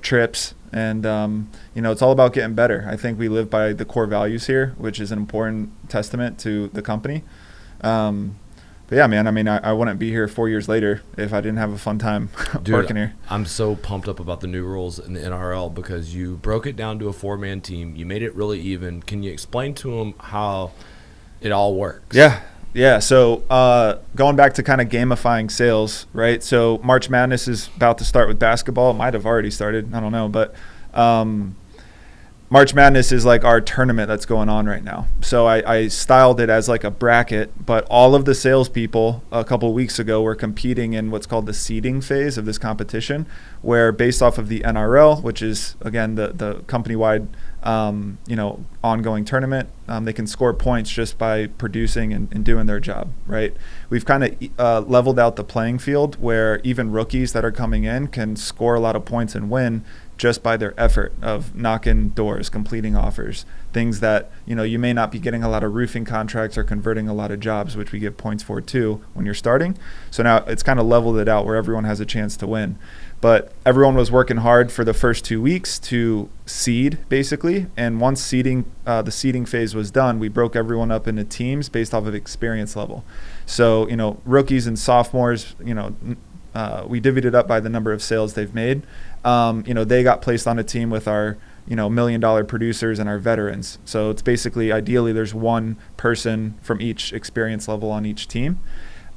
trips, and it's all about getting better. I think we live by the core values here, which is an important testament to the company. But yeah, man, I mean, I wouldn't be here 4 years later if I didn't have a fun time working here. I'm so pumped up about the new rules in the NRL because you broke it down to a 4-man team. You made it really even. Can you explain to them how it all works? Yeah. So going back to kind of gamifying sales, right? So March Madness is about to start with basketball. It might have already started. I don't know. But March Madness is like our tournament that's going on right now. So I styled it as like a bracket, but all of the salespeople a couple of weeks ago were competing in what's called the seeding phase of this competition, where based off of the NRL, which is, again, the company-wide ongoing tournament, they can score points just by producing and doing their job, right? We've kind of leveled out the playing field where even rookies that are coming in can score a lot of points and win just by their effort of knocking doors, completing offers, things that, you may not be getting a lot of roofing contracts or converting a lot of jobs, which we give points for too when you're starting. So now it's kind of leveled it out where everyone has a chance to win. But everyone was working hard for the first 2 weeks to seed, basically. And once the seeding phase was done, we broke everyone up into teams based off of experience level. So, rookies and sophomores, we divvied it up by the number of sales they've made. They got placed on a team with our, $1 million producers and our veterans. So it's basically, ideally, there's one person from each experience level on each team.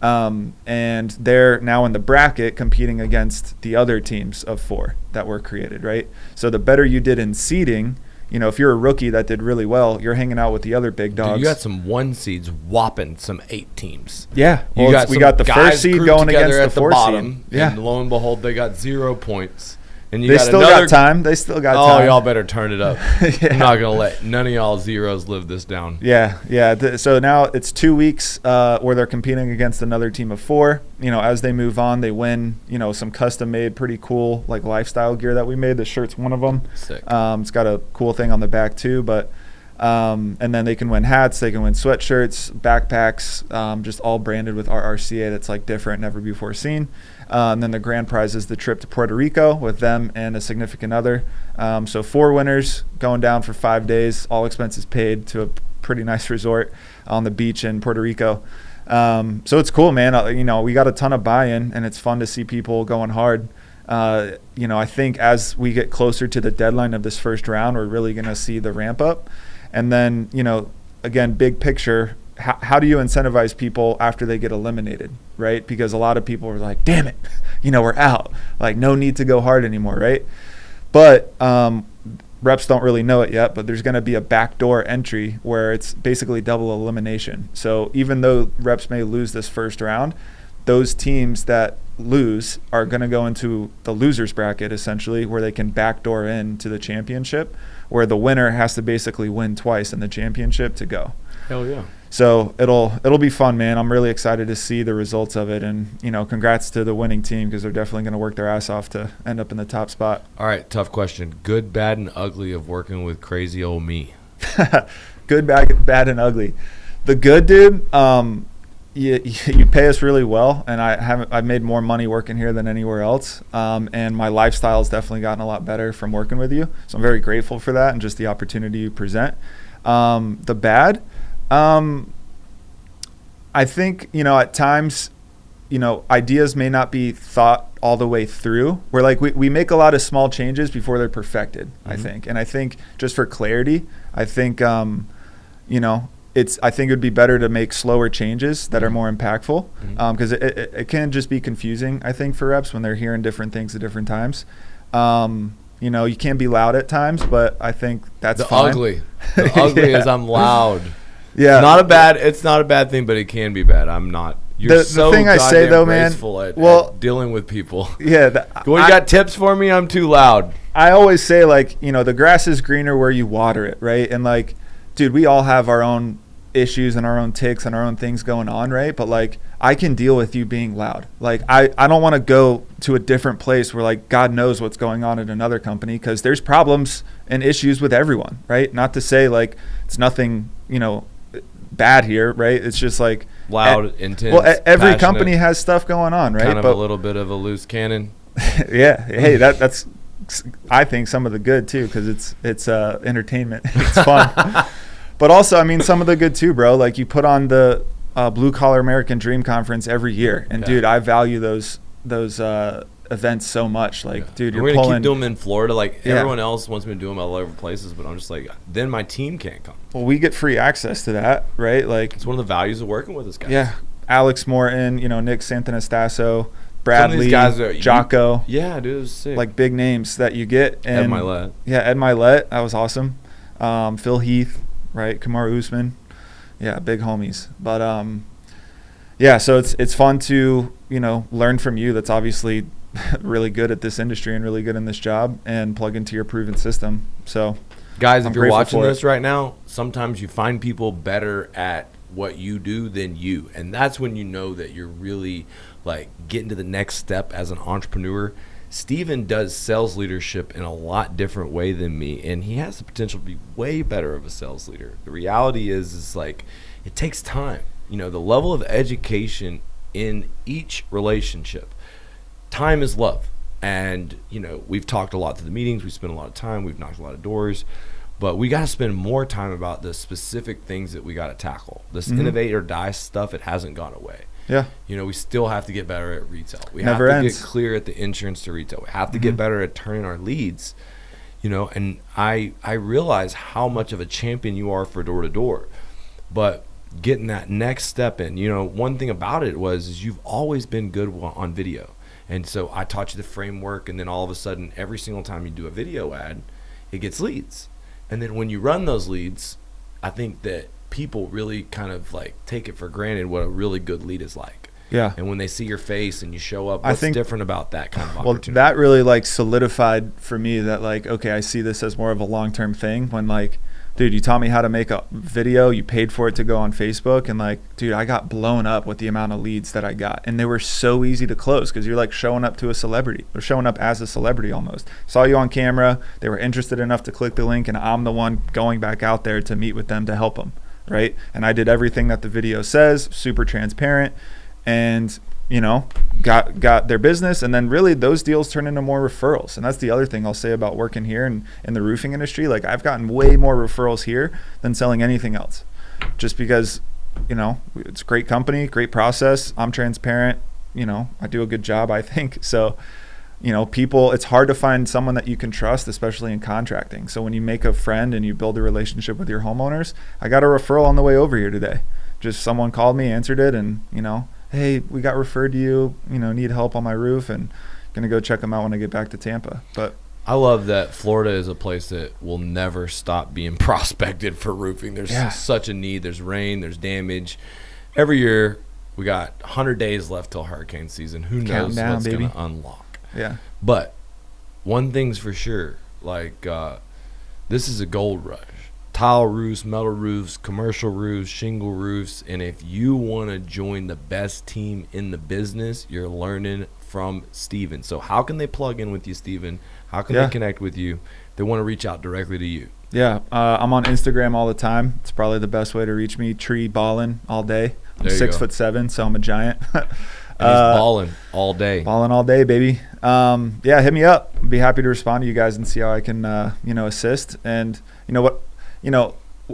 And they're now in the bracket competing against the other teams of 4 that were created, right? So the better you did in seeding, if you're a rookie that did really well, you're hanging out with the other big dogs. Dude, you got some 1 seeds whopping some 8 teams. Yeah. Well, we got the first seed going against the 4 bottom, seed. Yeah. And lo and behold, they got 0 points. And They still got time. Oh, y'all better turn it up. Yeah. I'm not going to let none of y'all zeros live this down. Yeah. So now it's 2 weeks where they're competing against another team of 4. As they move on, they win, some custom-made, pretty cool, like, lifestyle gear that we made. The shirt's one of them. Sick. It's got a cool thing on the back, too. But and then they can win hats. They can win sweatshirts, backpacks, just all branded with RRCA that's, like, different, never before seen. And then the grand prize is the trip to Puerto Rico with them and a significant other. So 4 winners going down for 5 days, all expenses paid, to a pretty nice resort on the beach in Puerto Rico. So it's cool, man. We got a ton of buy-in, and it's fun to see people going hard. I think as we get closer to the deadline of this first round, we're really going to see the ramp up. And then, again, big picture, how do you incentivize people after they get eliminated, right? Because a lot of people are like, damn it, we're out. Like, no need to go hard anymore, right? But reps don't really know it yet, but there's going to be a backdoor entry where it's basically double elimination. So even though reps may lose this first round, those teams that lose are going to go into the losers bracket, essentially, where they can backdoor into the championship, where the winner has to basically win twice in the championship to go. Hell yeah. So it'll be fun, man. I'm really excited to see the results of it, and congrats to the winning team, because they're definitely going to work their ass off to end up in the top spot. All right, tough question. Good, bad, and ugly of working with crazy old me. Good, bad, and ugly. The good, dude. you pay us really well, and I've made more money working here than anywhere else. And my lifestyle has definitely gotten a lot better from working with you. So I'm very grateful for that and just the opportunity you present. The bad, I think, at times, ideas may not be thought all the way through. We're like, we make a lot of small changes before they're perfected, I think. And I think just for clarity, I think, I think it would be better to make slower changes that are more impactful, because it can just be confusing, I think, for reps when they're hearing different things at different times. You can be loud at times, but I think that's fine. The ugly is I'm loud. Yeah. It's not a bad thing, but it can be bad. I'm not. You're the so thing I say though, man, at dealing with people. Yeah. You got tips for me? I'm too loud. I always say, the grass is greener where you water it, right? And dude, we all have our own issues and our own ticks and our own things going on, right? But I can deal with you being loud. I don't want to go to a different place where God knows what's going on at another company, because there's problems and issues with everyone, right? Not to say it's nothing, bad here, right? It's just loud, intense. Well, every company has stuff going on, right? Kind of a little bit of a loose cannon. Yeah. Hey, that's I think some of the good too, because it's entertainment. It's fun. But also, some of the good too, bro. You put on the Blue Collar American Dream Conference every year, and dude, I value those events so much. Dude, we're gonna keep doing them in Florida. Everyone else wants me to do them all over places, but I'm just then my team can't come. Well, we get free access to that, right? It's one of the values of working with this guy. Yeah, Alex Morton, Nick Santanastasso, Bradley, guys are, Jocko. Yeah, dude, it was sick. Big names that you get. And Ed Milet. Yeah, Ed Milet, that was awesome. Phil Heath, right? Kamaru Usman. Yeah, big homies. But so it's fun to learn from you. That's obviously really good at this industry and really good in this job, and plug into your proven system. So guys, if you're watching this right now, sometimes you find people better at what you do than you, and that's when you know that you're really getting to the next step as an entrepreneur. Steven does sales leadership in a lot different way than me, and he has the potential to be way better of a sales leader. The reality is it takes time. The level of education in each relationship. Time is love. And, we've talked a lot through the meetings. We spent a lot of time. We've knocked a lot of doors. But we got to spend more time about the specific things that we got to tackle. This innovate or die stuff, it hasn't gone away. Yeah. We still have to get better at retail. We Never have to ends. get clear at the insurance to retail. We have to get better at turning our leads. And I realize how much of a champion you are for door to door. But getting that next step in, one thing about it is you've always been good on video. And so I taught you the framework, and then all of a sudden, every single time you do a video ad, it gets leads. And then when you run those leads, I think that people really kind of take it for granted what a really good lead is like. Yeah. And when they see your face and you show up, what's different about that kind of opportunity? Well, that really solidified for me that okay, I see this as more of a long-term thing when dude, you taught me how to make a video, you paid for it to go on Facebook, and dude, I got blown up with the amount of leads that I got, and they were so easy to close because you're showing up to a celebrity. They're showing up as a celebrity almost. Saw you on camera, they were interested enough to click the link, and I'm the one going back out there to meet with them to help them, right? And I did everything that the video says, super transparent, and got their business. And then really those deals turn into more referrals. And that's the other thing I'll say about working here and in the roofing industry. I've gotten way more referrals here than selling anything else, just because it's a great company, great process. I'm transparent. I do a good job, I think. So people, it's hard to find someone that you can trust, especially in contracting. So when you make a friend and you build a relationship with your homeowners, I got a referral on the way over here today. Just someone called me, answered it, and hey, we got referred to you, need help on my roof, and gonna go check them out when I get back to Tampa. But I love that Florida is a place that will never stop being prospected for roofing. There's such a need. There's rain, there's damage. Every year we got 100 days left till hurricane season. Who knows what's going to unlock. Yeah. But one thing's for sure, this is a gold rush. Tile roofs, metal roofs, commercial roofs, shingle roofs. And if you want to join the best team in the business, you're learning from Steven. So how can they plug in with you, Steven? How can they connect with you? They want to reach out directly to you. Yeah, I'm on Instagram all the time. It's probably the best way to reach me. Tree ballin' all day There you 6'7", so I'm a giant. And he's balling all day. Balling all day, baby. Yeah, hit me up. I'd be happy to respond to you guys and see how I can, assist. And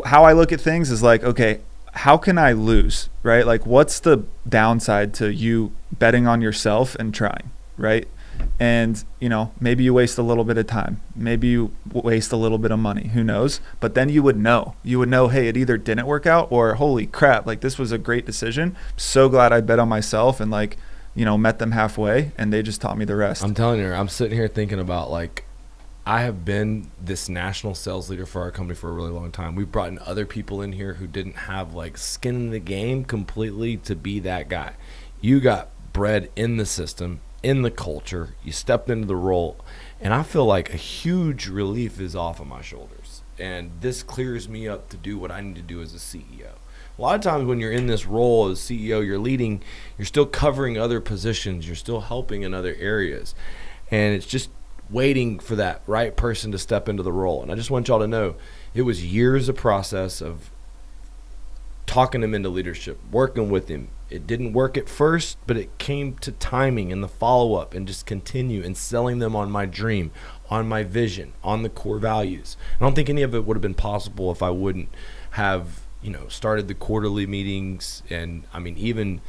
how I look at things is like, okay, how can I lose, right? Like, what's the downside to you betting on yourself and trying, right? And, maybe you waste a little bit of time. Maybe you waste a little bit of money. Who knows? But then you would know. You would know, hey, it either didn't work out or holy crap, like this was a great decision. So glad I bet on myself and met them halfway and they just taught me the rest. I'm telling you, I'm sitting here thinking about I have been this national sales leader for our company for a really long time. We've brought in other people in here who didn't have skin in the game completely to be that guy. You got bred in the system, in the culture, you stepped into the role, and I feel like a huge relief is off of my shoulders. And this clears me up to do what I need to do as a CEO. A lot of times when you're in this role as CEO, you're leading, you're still covering other positions, you're still helping in other areas. And it's just waiting for that right person to step into the role. And I just want y'all to know, it was years of process of talking him into leadership, working with him. It didn't work at first, but it came to timing and the follow-up and just continue and selling them on my dream, on my vision, on the core values. I don't think any of it would have been possible if I wouldn't have, started the quarterly meetings. And even,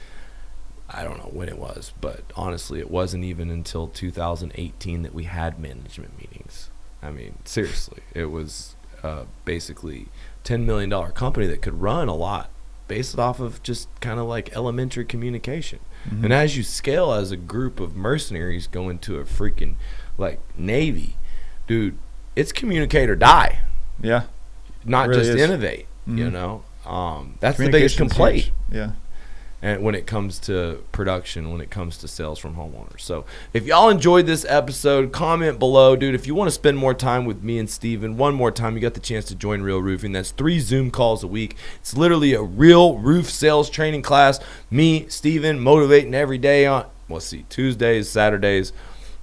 I don't know when it was, but honestly, it wasn't even until 2018 that we had management meetings. Seriously, it was basically $10 million company that could run a lot based off of just kind of elementary communication. Mm-hmm. And as you scale as a group of mercenaries going to a freaking Navy, dude, it's communicate or die. Yeah. Not really just is. Innovate, Mm-hmm. That's the biggest complaint. Huge. Yeah. And when it comes to production, when it comes to sales from homeowners. So if y'all enjoyed this episode, comment below. Dude, if you want to spend more time with me and Steven, one more time, you got the chance to join Real Roofing. That's 3 Zoom calls a week. It's literally a real roof sales training class. Me, Steven, motivating every day on, Tuesdays, Saturdays.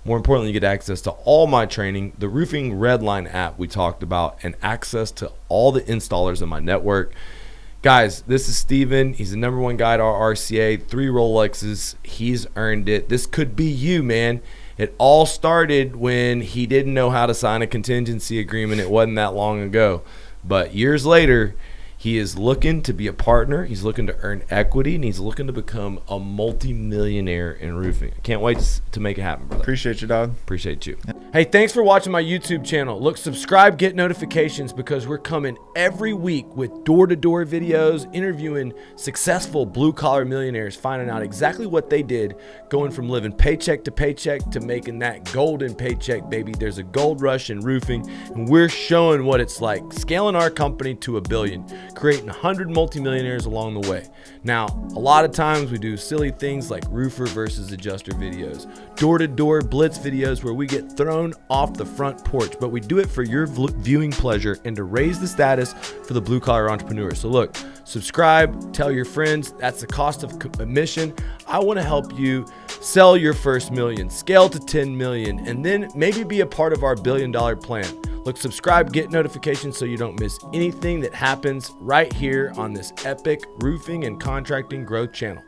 More importantly, you get access to all my training, the Roofing Redline app we talked about, and access to all the installers in my network. Guys, this is Steven. He's the #1 guy at our RCA. 3 Rolexes. He's earned it. This could be you, man. It all started when he didn't know how to sign a contingency agreement. It wasn't that long ago. But years later, he is looking to be a partner. He's looking to earn equity, and he's looking to become a multi-millionaire in roofing. I can't wait to make it happen, brother. Appreciate you, dog. Appreciate you. Hey, thanks for watching my YouTube channel. Look, subscribe, get notifications, because we're coming every week with door-to-door videos, interviewing successful blue-collar millionaires, finding out exactly what they did, going from living paycheck to making that golden paycheck, baby. There's a gold rush in roofing, and we're showing what it's like, scaling our company to $1 billion, creating 100 multimillionaires along the way. Now, a lot of times we do silly things like roofer versus adjuster videos, door-to-door blitz videos where we get thrown off the front porch, but we do it for your viewing pleasure and to raise the status for the blue-collar entrepreneur. So look, subscribe, tell your friends. That's the cost of admission. I want to help you sell your first million, scale to 10 million, and then maybe be a part of our $1 billion plan. Look, subscribe, get notifications so you don't miss anything that happens right here on this epic roofing and contracting growth channel.